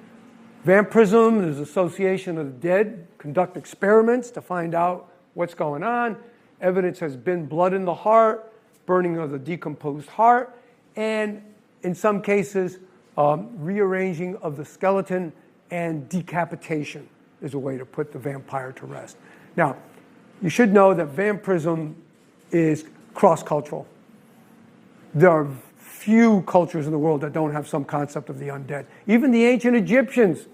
S1: vampirism, there's association of the dead, conduct experiments to find out what's going on. Evidence has been blood in the heart, burning of the decomposed heart, and in some cases, rearranging of the skeleton and decapitation is a way to put the vampire to rest. Now, you should know that vampirism is cross-cultural. There are few cultures in the world that don't have some concept of the undead. Even the ancient Egyptians,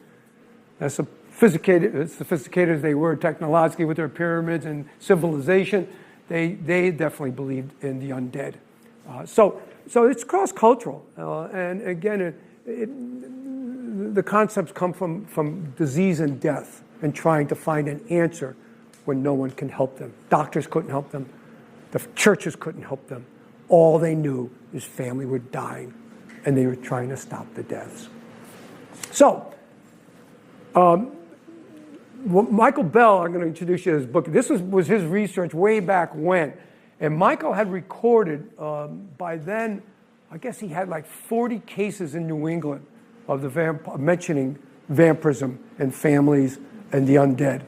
S1: as sophisticated as they were technologically with their pyramids and civilization, they definitely believed in the undead. So it's cross-cultural. And again, the concepts come from disease and death and trying to find an answer when no one can help them. Doctors couldn't help them. The churches couldn't help them. all they knew, his family were dying, and they were trying to stop the deaths. So, Michael Bell, I'm going to introduce you to his book. This was his research way back when. And Michael had recorded, by then, I guess he had like 40 cases in New England of mentioning vampirism and families and the undead.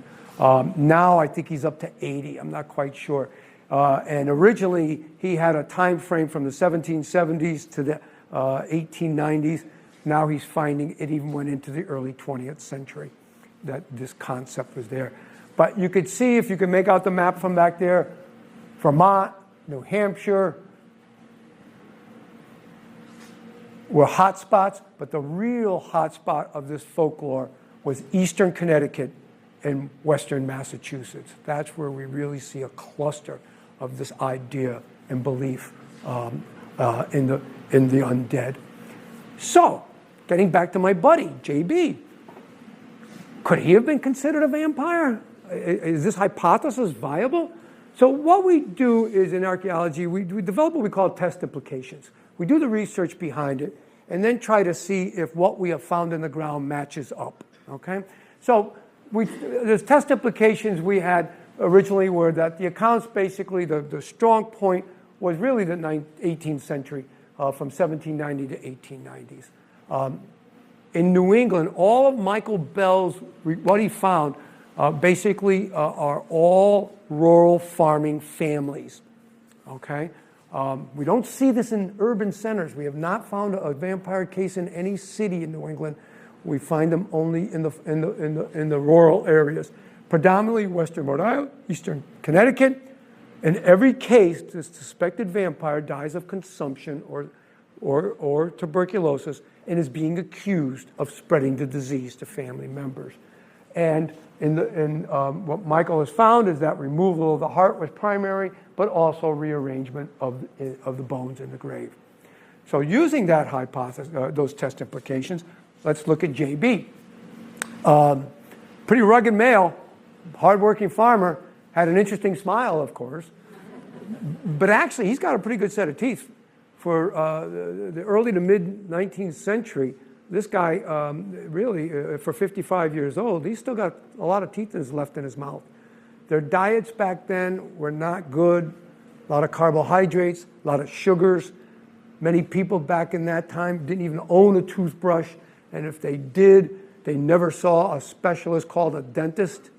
S1: Now I think he's up to 80. I'm not quite sure. And originally he had a time frame from the 1770s to the 1890s. Now he's finding it even went into the early 20th century that this concept was there. But you could see, if you could make out the map from back there, Vermont, New Hampshire were hot spots, but the real hot spot of this folklore was eastern Connecticut and western Massachusetts. That's where we really see a cluster of this idea and belief in the undead. So, getting back to my buddy, J.B., could he have been considered a vampire? Is this hypothesis viable? So what we do is, in archaeology, we develop what we call test implications. We do the research behind it, and then try to see if what we have found in the ground matches up, okay? So the test implications we had originally were that the accounts, basically, the strong point was really the 18th century, from 1790 to 1890s. In New England, all of Michael Bell's, what he found, basically are all rural farming families, okay? We don't see this in urban centers. We have not found a vampire case in any city in New England. We find them only in the rural areas, predominantly western Rhode Island, eastern Connecticut. In every case, the suspected vampire dies of consumption or tuberculosis and is being accused of spreading the disease to family members. And what Michael has found is that removal of the heart was primary, but also rearrangement of the bones in the grave. So using that hypothesis, those test implications, let's look at J.B. Pretty rugged male, hardworking farmer, had an interesting smile, of course, but actually he's got a pretty good set of teeth. For the early to mid-19th century, this guy really, for 55 years old, he's still got a lot of teeth left in his mouth. Their diets back then were not good. A lot of carbohydrates, a lot of sugars. Many people back in that time didn't even own a toothbrush, and if they did, they never saw a specialist called a dentist.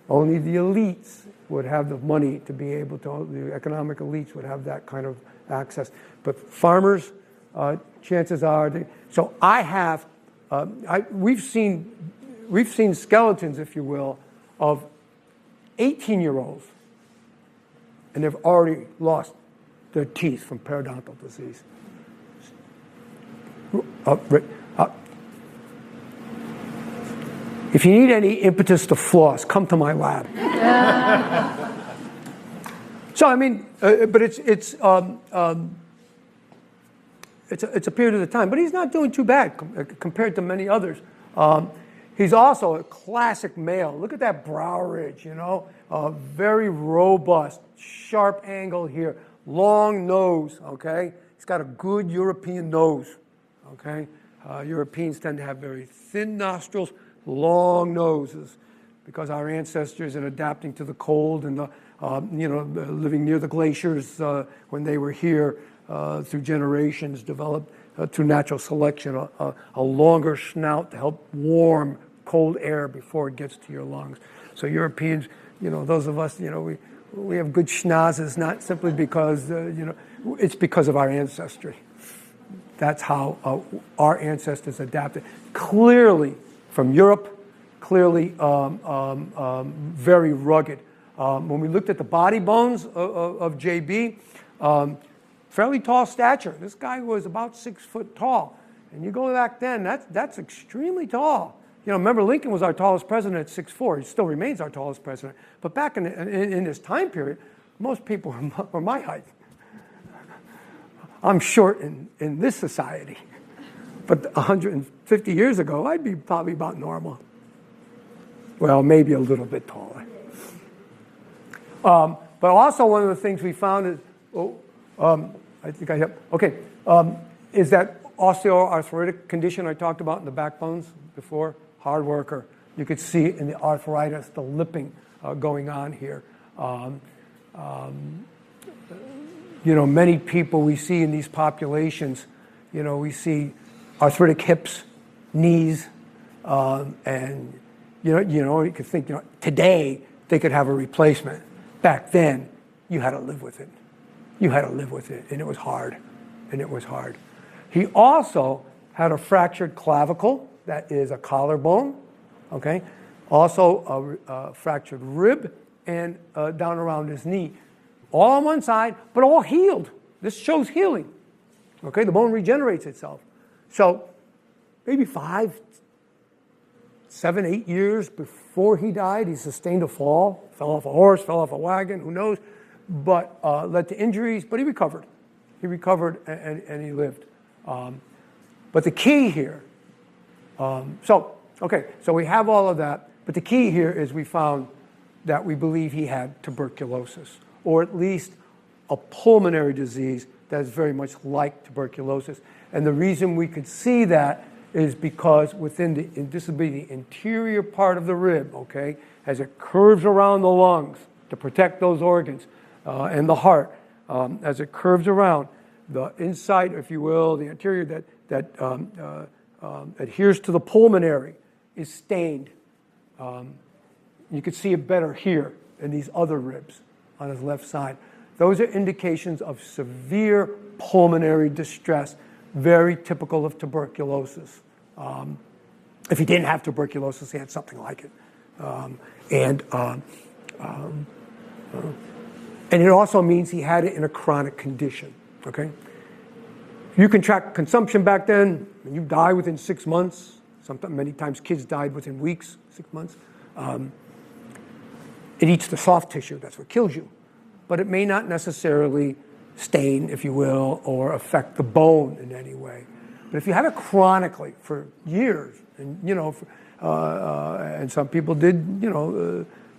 S1: Only the elites would have the money to be able to, the economic elites would have that kind of access. But farmers, chances are, so I have, we've seen skeletons, if you will, of 18-year-olds, and they've already lost their teeth from periodontal disease. If you need any impetus to floss, come to my lab. So I mean, but it's a period of the time. But he's not doing too bad compared to many others. He's also a classic male. Look at that brow ridge, you know, very robust, sharp angle here, long nose. Okay, he's got a good European nose. Okay, Europeans tend to have very thin nostrils, long noses, because our ancestors, in adapting to the cold and the living near the glaciers when they were here through generations, developed through natural selection a longer snout to help warm cold air before it gets to your lungs. So Europeans, those of us, we have good schnozzes, not simply because, it's because of our ancestry. That's how our ancestors adapted. Clearly from Europe, clearly very rugged. When we looked at the body bones of J.B., fairly tall stature. This guy was about 6 foot tall. And you go back then, that's extremely tall. Remember Lincoln was our tallest president at 6'4". He still remains our tallest president. But back in this time period, most people were my height. I'm short in this society. But 150 years ago, I'd be probably about normal. Well, maybe a little bit taller. But also one of the things we found is I think I have. Okay. Is that osteoarthritic condition I talked about in the backbones before? Hard worker. You could see in the arthritis, the lipping going on here. Many people we see in these populations, we see arthritic hips, knees, and you could think, today they could have a replacement. Back then, you had to live with it. You had to live with it, and it was hard, He also had a fractured clavicle, that is a collarbone, okay? Also a fractured rib and down around his knee. All on one side, but all healed. This shows healing, okay? The bone regenerates itself. So maybe 5, 7, 8 years before he died, he sustained a fall, fell off a horse, fell off a wagon, who knows, but led to injuries, but he recovered. He recovered and he lived. But the key here, so we have all of that, but the key here is we found that we believe he had tuberculosis, or at least a pulmonary disease that is very much like tuberculosis. And the reason we could see that is because this would be the interior part of the rib, okay, as it curves around the lungs to protect those organs, and the heart, as it curves around, the inside, if you will, the anterior that adheres to the pulmonary is stained. You could see it better here in these other ribs on his left side. Those are indications of severe pulmonary distress, very typical of tuberculosis. If he didn't have tuberculosis, he had something like it. And it also means he had it in a chronic condition, okay? You can track consumption back then, and you die within 6 months. Many times kids died within weeks, 6 months. It eats the soft tissue, that's what kills you. But it may not necessarily stain, if you will, or affect the bone in any way. But if you have it chronically for years, and and some people did,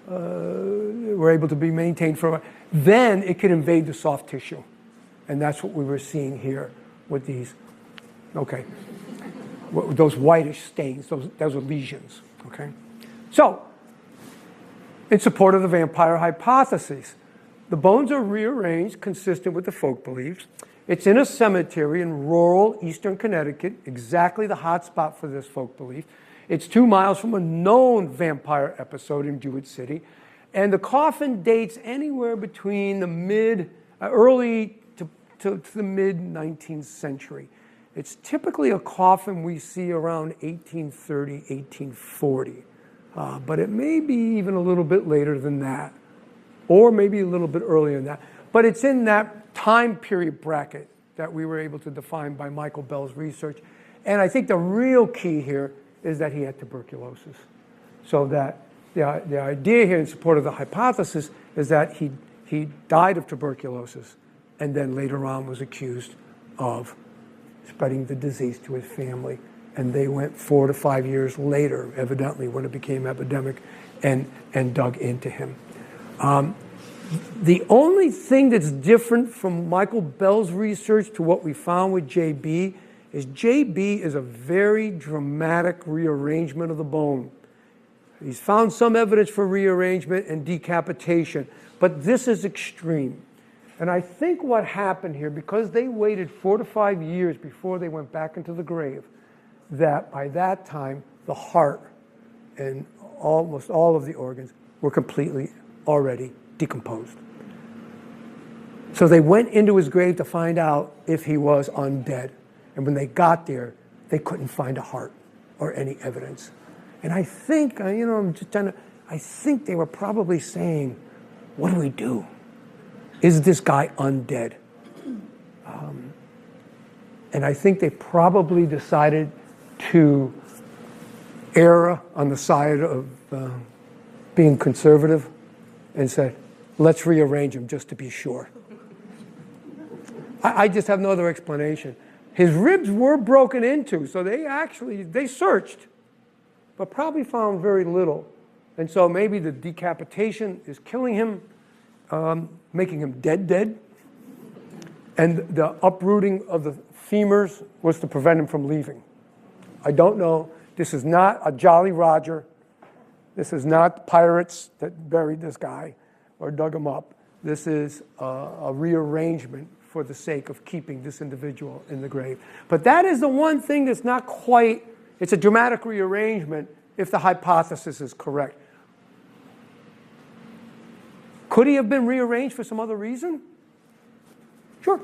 S1: were able to be maintained for a while, then it could invade the soft tissue. And that's what we were seeing here with these, those whitish stains, those are lesions, okay? So, in support of the vampire hypothesis, the bones are rearranged consistent with the folk beliefs. It's in a cemetery in rural eastern Connecticut, exactly the hot spot for this folk belief. It's 2 miles from a known vampire episode in Jewett City. And the coffin dates anywhere between the early to the mid-19th century. It's typically a coffin we see around 1830, 1840. But it may be even a little bit later than that, or maybe a little bit earlier than that. But it's in that time period bracket that we were able to define by Michael Bell's research. And I think the real key here is that he had tuberculosis. So that the idea here in support of the hypothesis is that he died of tuberculosis and then later on was accused of spreading the disease to his family. And they went 4 to 5 years later, evidently, when it became epidemic, and dug into him. The only thing that's different from Michael Bell's research to what we found with JB is JB is a very dramatic rearrangement of the bone. He's found some evidence for rearrangement and decapitation, but this is extreme. And I think what happened here, because they waited 4 to 5 years before they went back into the grave, that by that time, the heart and almost all of the organs were completely already decomposed. So they went into his grave to find out if he was undead. And when they got there, they couldn't find a heart or any evidence. And I think, I think they were probably saying, what do we do? Is this guy undead? And I think they probably decided to err on the side of being conservative and said, let's rearrange him just to be sure. I just have no other explanation. His ribs were broken into, so they searched, but probably found very little. And so maybe the decapitation is killing him, making him dead, And the uprooting of the femurs was to prevent him from leaving. I don't know. This is not a Jolly Roger. This is not pirates that buried this guy or dug him up. This is a rearrangement for the sake of keeping this individual in the grave. But that is the one thing that's not quite, it's a dramatic rearrangement if the hypothesis is correct. Could he have been rearranged for some other reason? Sure.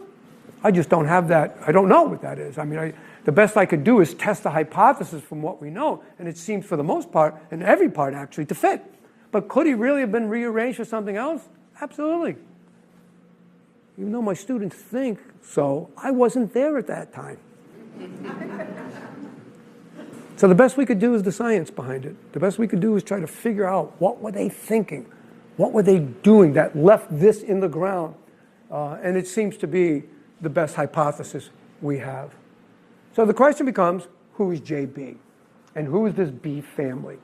S1: I just don't have that. I don't know what that is. I mean, the best I could do is test the hypothesis from what we know, and it seems for the most part, and every part actually, to fit. But could he really have been rearranged for something else? Absolutely. Even though my students think so, I wasn't there at that time. So the best we could do is the science behind it. The best we could do is try to figure out what were they thinking? What were they doing that left this in the ground? And it seems to be the best hypothesis we have. So the question becomes, who is JB? And who is this B family?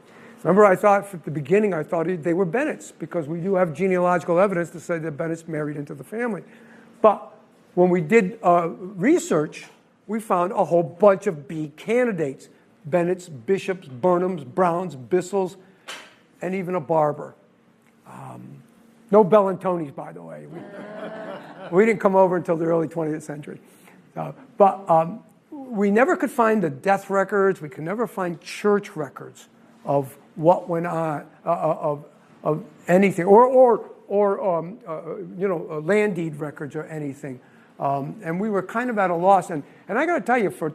S1: Remember, I thought at the beginning, I thought they were Bennetts, because we do have genealogical evidence to say that Bennetts married into the family. But when we did research, we found a whole bunch of B candidates. Bennetts, Bishops, Burnhams, Browns, Bissells, and even a Barber. No Bellantonis, by the way. We didn't come over until the early 20th century. But we never could find the death records. We could never find church records of what went on, of anything, or land deed records or anything. And we were kind of at a loss. And I got to tell you, for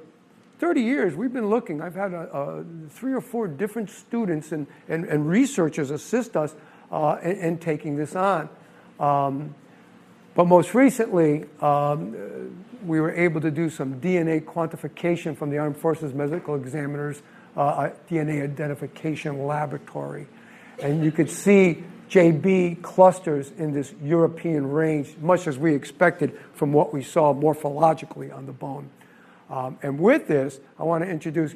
S1: 30 years, we've been looking. I've had 3 or 4 different students and researchers assist us in taking this on. But most recently, we were able to do some DNA quantification from the Armed Forces Medical Examiner's DNA Identification Laboratory. And you could see JB clusters in this European range, much as we expected from what we saw morphologically on the bone. And with this, I want to introduce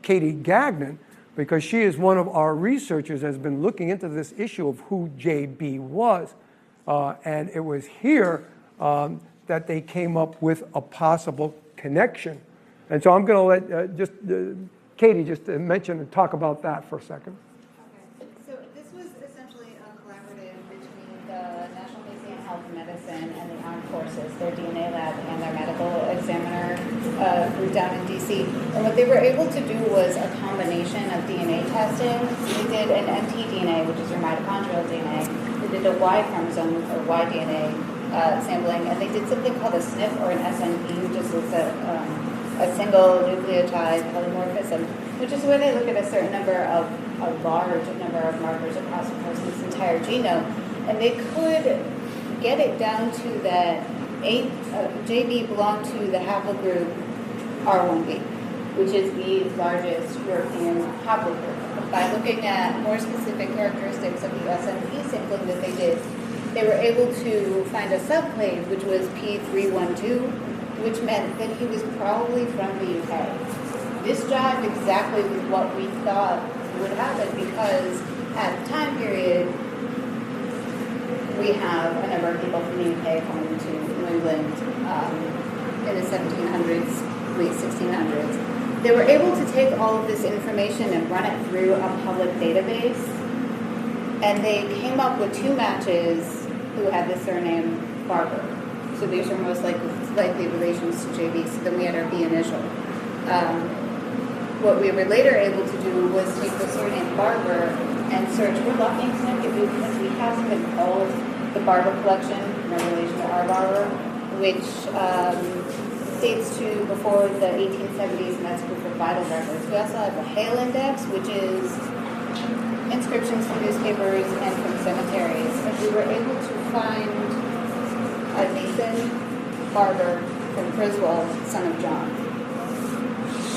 S1: Katie Gagnon, because she is one of our researchers that has been looking into this issue of who JB was. And it was here that they came up with a possible connection. And so I'm going to let Katie just mention and talk about that for a second.
S2: Okay. So this was essentially a collaborative between the National Museum of Health and Medicine and the Armed Forces, their DNA lab and their medical examiner group down in DC. And what they were able to do was a combination of DNA testing. They did an mtDNA, which is your mitochondrial DNA. They did a Y chromosome or Y DNA sampling, and they did something called a SNP or an SNP, which is a single nucleotide polymorphism, which is where they look at a certain number of a large number of markers across a person's entire genome, and they could get it down to that JB belonged to the haplogroup R1b, which is the largest European haplogroup. By looking at more specific characteristics of the SNP sampling that they did, they were able to find a subclade, which was P312, which meant that he was probably from the UK. This jived exactly with what we thought would happen, because at the time period, we have a number of people from the UK coming to New England in the 1700s, late 1600s. They were able to take all of this information and run it through a public database, and they came up with 2 matches who had the surname Barber. So these are most likely relations to JB. So then we had our B initial. What we were later able to do was take the surname Barber and search. We're lucky in Connecticut because we have something called the Barber collection in relation to our Barber, which dates to before the 1870s, and that's proof of vital records. We also have the Hale Index, which is inscriptions from newspapers and from cemeteries. And we were able to find a Nathan Barber from Criswell, son of John.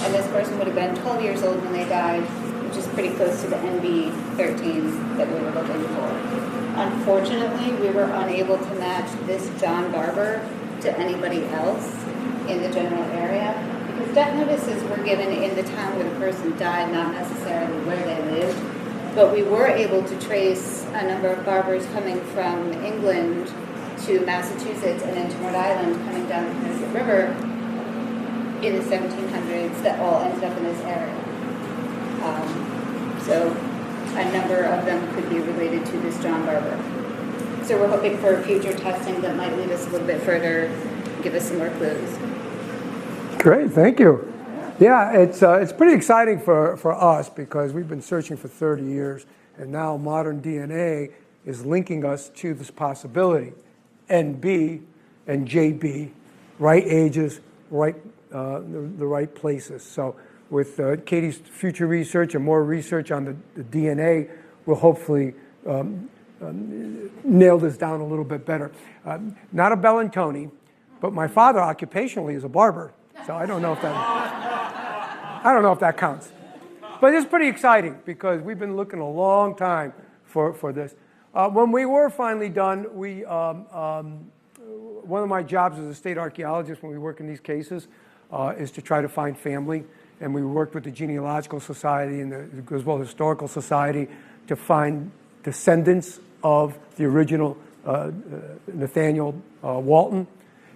S2: And this person would have been 12 years old when they died, which is pretty close to the NB13 that we were looking for. Unfortunately, we were unable to match this John Barber to anybody else in the general area, because death notices were given in the town where the person died, not necessarily where they lived. But we were able to trace a number of Barbers coming from England to Massachusetts and then to Rhode Island coming down the Connecticut River in the 1700s that all ended up in this area. So a number of them could be related to this John Barber. So we're hoping for future testing that might lead us a little bit further, give us some more clues.
S1: Great, thank you. Yeah, it's pretty exciting for us because we've been searching for 30 years, and now modern DNA is linking us to this possibility. NB and JB, right ages, right the right places. So with Katie's future research and more research on the DNA, we'll hopefully nail this down a little bit better. Not a Bellantoni, but my father occupationally is a barber, so I don't know if that counts. But it's pretty exciting because we've been looking a long time for this. When we were finally done, one of my jobs as a state archaeologist when we work in these cases is to try to find family. And we worked with the Genealogical Society and the Griswold Historical Society to find descendants of the original Nathaniel Walton.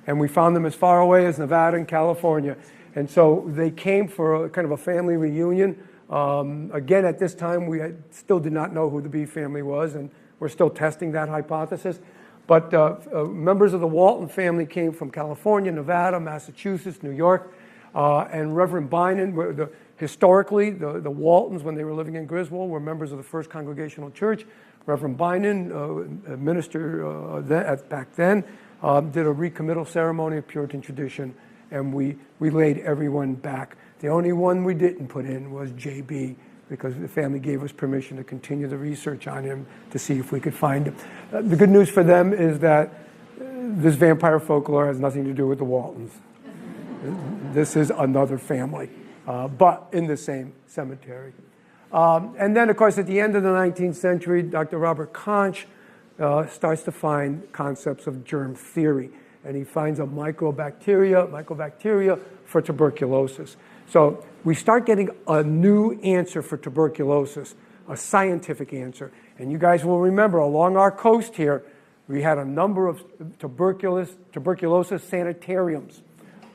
S1: And we found them as far away as Nevada and California. And so they came for kind of a family reunion. Again, at this time, we still did not know who the B family was, and we're still testing that hypothesis. But members of the Walton family came from California, Nevada, Massachusetts, New York. And Reverend Bynon, historically, the Waltons, when they were living in Griswold, were members of the First Congregational Church. Reverend Bynon, a minister back then, did a recommittal ceremony of Puritan tradition, and we laid everyone back. The only one we didn't put in was JB, because the family gave us permission to continue the research on him to see if we could find him. The good news for them is that this vampire folklore has nothing to do with the Waltons. This is another family, but in the same cemetery. And then, of course, at the end of the 19th century, Dr. Robert Conch starts to find concepts of germ theory, and he finds a mycobacteria for tuberculosis. So we start getting a new answer for tuberculosis, a scientific answer. And you guys will remember, along our coast here, we had a number of tuberculosis sanitariums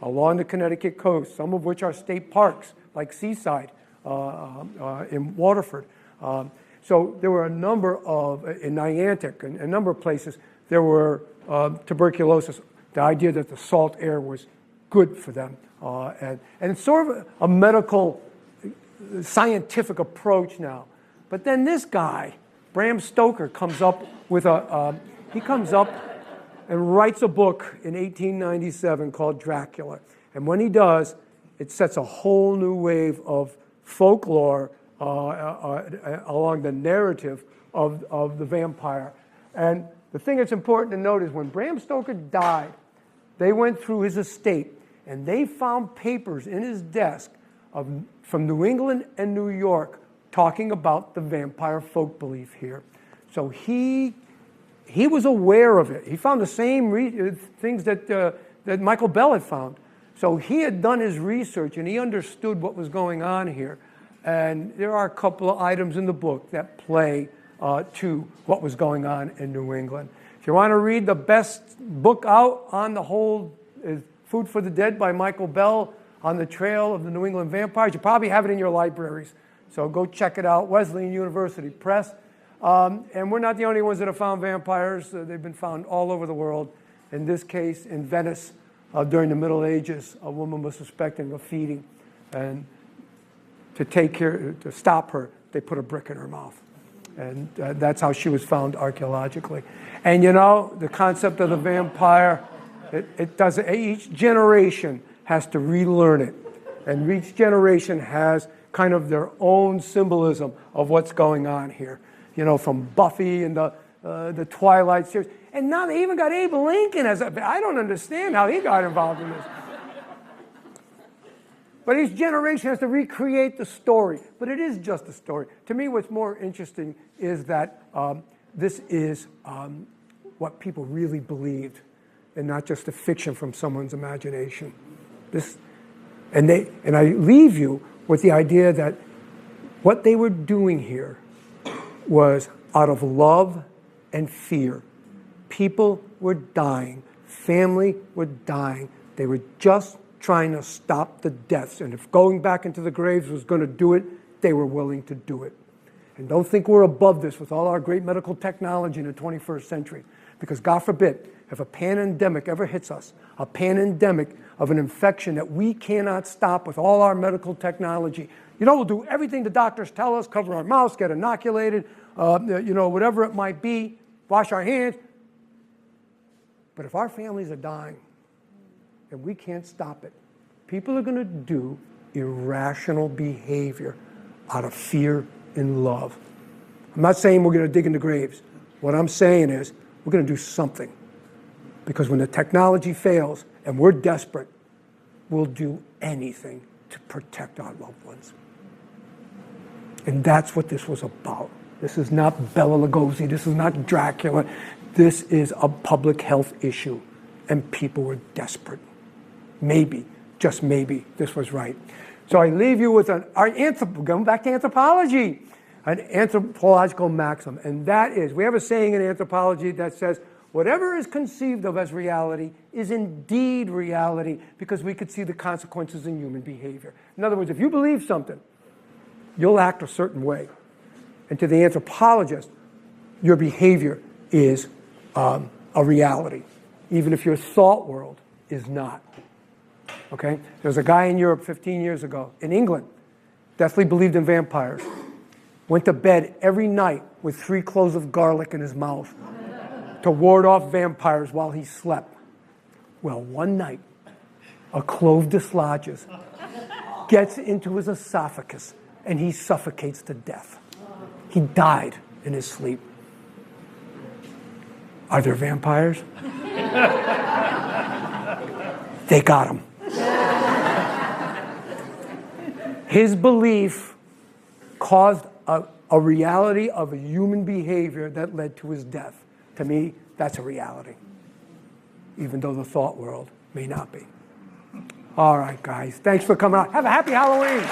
S1: along the Connecticut coast, some of which are state parks, like Seaside in Waterford. So there were a number of, in Niantic, a number of places, there were tuberculosis. The idea that the salt air was good for them. And it's sort of a medical, scientific approach now. But then this guy, Bram Stoker, comes up with and writes a book in 1897 called Dracula. And when he does, it sets a whole new wave of folklore along the narrative of the vampire. And the thing that's important to note is when Bram Stoker died, they went through his estate and they found papers in his desk from New England and New York talking about the vampire folk belief here. So he was aware of it. He found the same things that Michael Bell had found. So he had done his research and he understood what was going on here. And there are a couple of items in the book that play to what was going on in New England. If you want to read the best book out on the whole, is Food for the Dead by Michael Bell, On the Trail of the New England Vampires. You probably have it in your libraries. So go check it out, Wesleyan University Press. And we're not the only ones that have found vampires. They've been found all over the world. In this case, in Venice, during the Middle Ages, a woman was suspecting of feeding. And to stop her, they put a brick in her mouth. And that's how she was found archaeologically. And you know, the concept of the vampire, each generation has to relearn it. And each generation has kind of their own symbolism of what's going on here. You know, from Buffy and the Twilight series. And now they even got Abe Lincoln as I don't understand how he got involved in this. But each generation has to recreate the story. But it is just a story. To me, what's more interesting is that this is what people really believed and not just a fiction from someone's imagination. And I leave you with the idea that what they were doing here was out of love and fear. People were dying. Family were dying. They were just trying to stop the deaths. And if going back into the graves was going to do it, they were willing to do it. And don't think we're above this with all our great medical technology in the 21st century. Because God forbid, if a pandemic ever hits us, a pandemic of an infection that we cannot stop with all our medical technology, we'll do everything the doctors tell us, cover our mouths, get inoculated, whatever it might be, wash our hands. But if our families are dying and we can't stop it, people are going to do irrational behavior out of fear and love. I'm not saying we're going to dig into graves. What I'm saying is we're going to do something. Because when the technology fails and we're desperate, we'll do anything to protect our loved ones. And that's what this was about. This is not Bela Lugosi. This is not Dracula. This is a public health issue. And people were desperate. Maybe, just maybe, this was right. So I leave you with going back to anthropology, an anthropological maxim. And that is, we have a saying in anthropology that says, whatever is conceived of as reality is indeed reality, because we could see the consequences in human behavior. In other words, if you believe something, you'll act a certain way. And to the anthropologist, your behavior is a reality, even if your thought world is not. Okay? There's a guy in Europe 15 years ago, in England, definitely believed in vampires. Went to bed every night with 3 cloves of garlic in his mouth to ward off vampires while he slept. Well, one night, a clove dislodges, gets into his esophagus, and he suffocates to death. He died in his sleep. Are there vampires? They got him. His belief caused a reality of a human behavior that led to his death. To me, that's a reality, even though the thought world may not be. All right, guys. Thanks for coming out. Have a happy Halloween.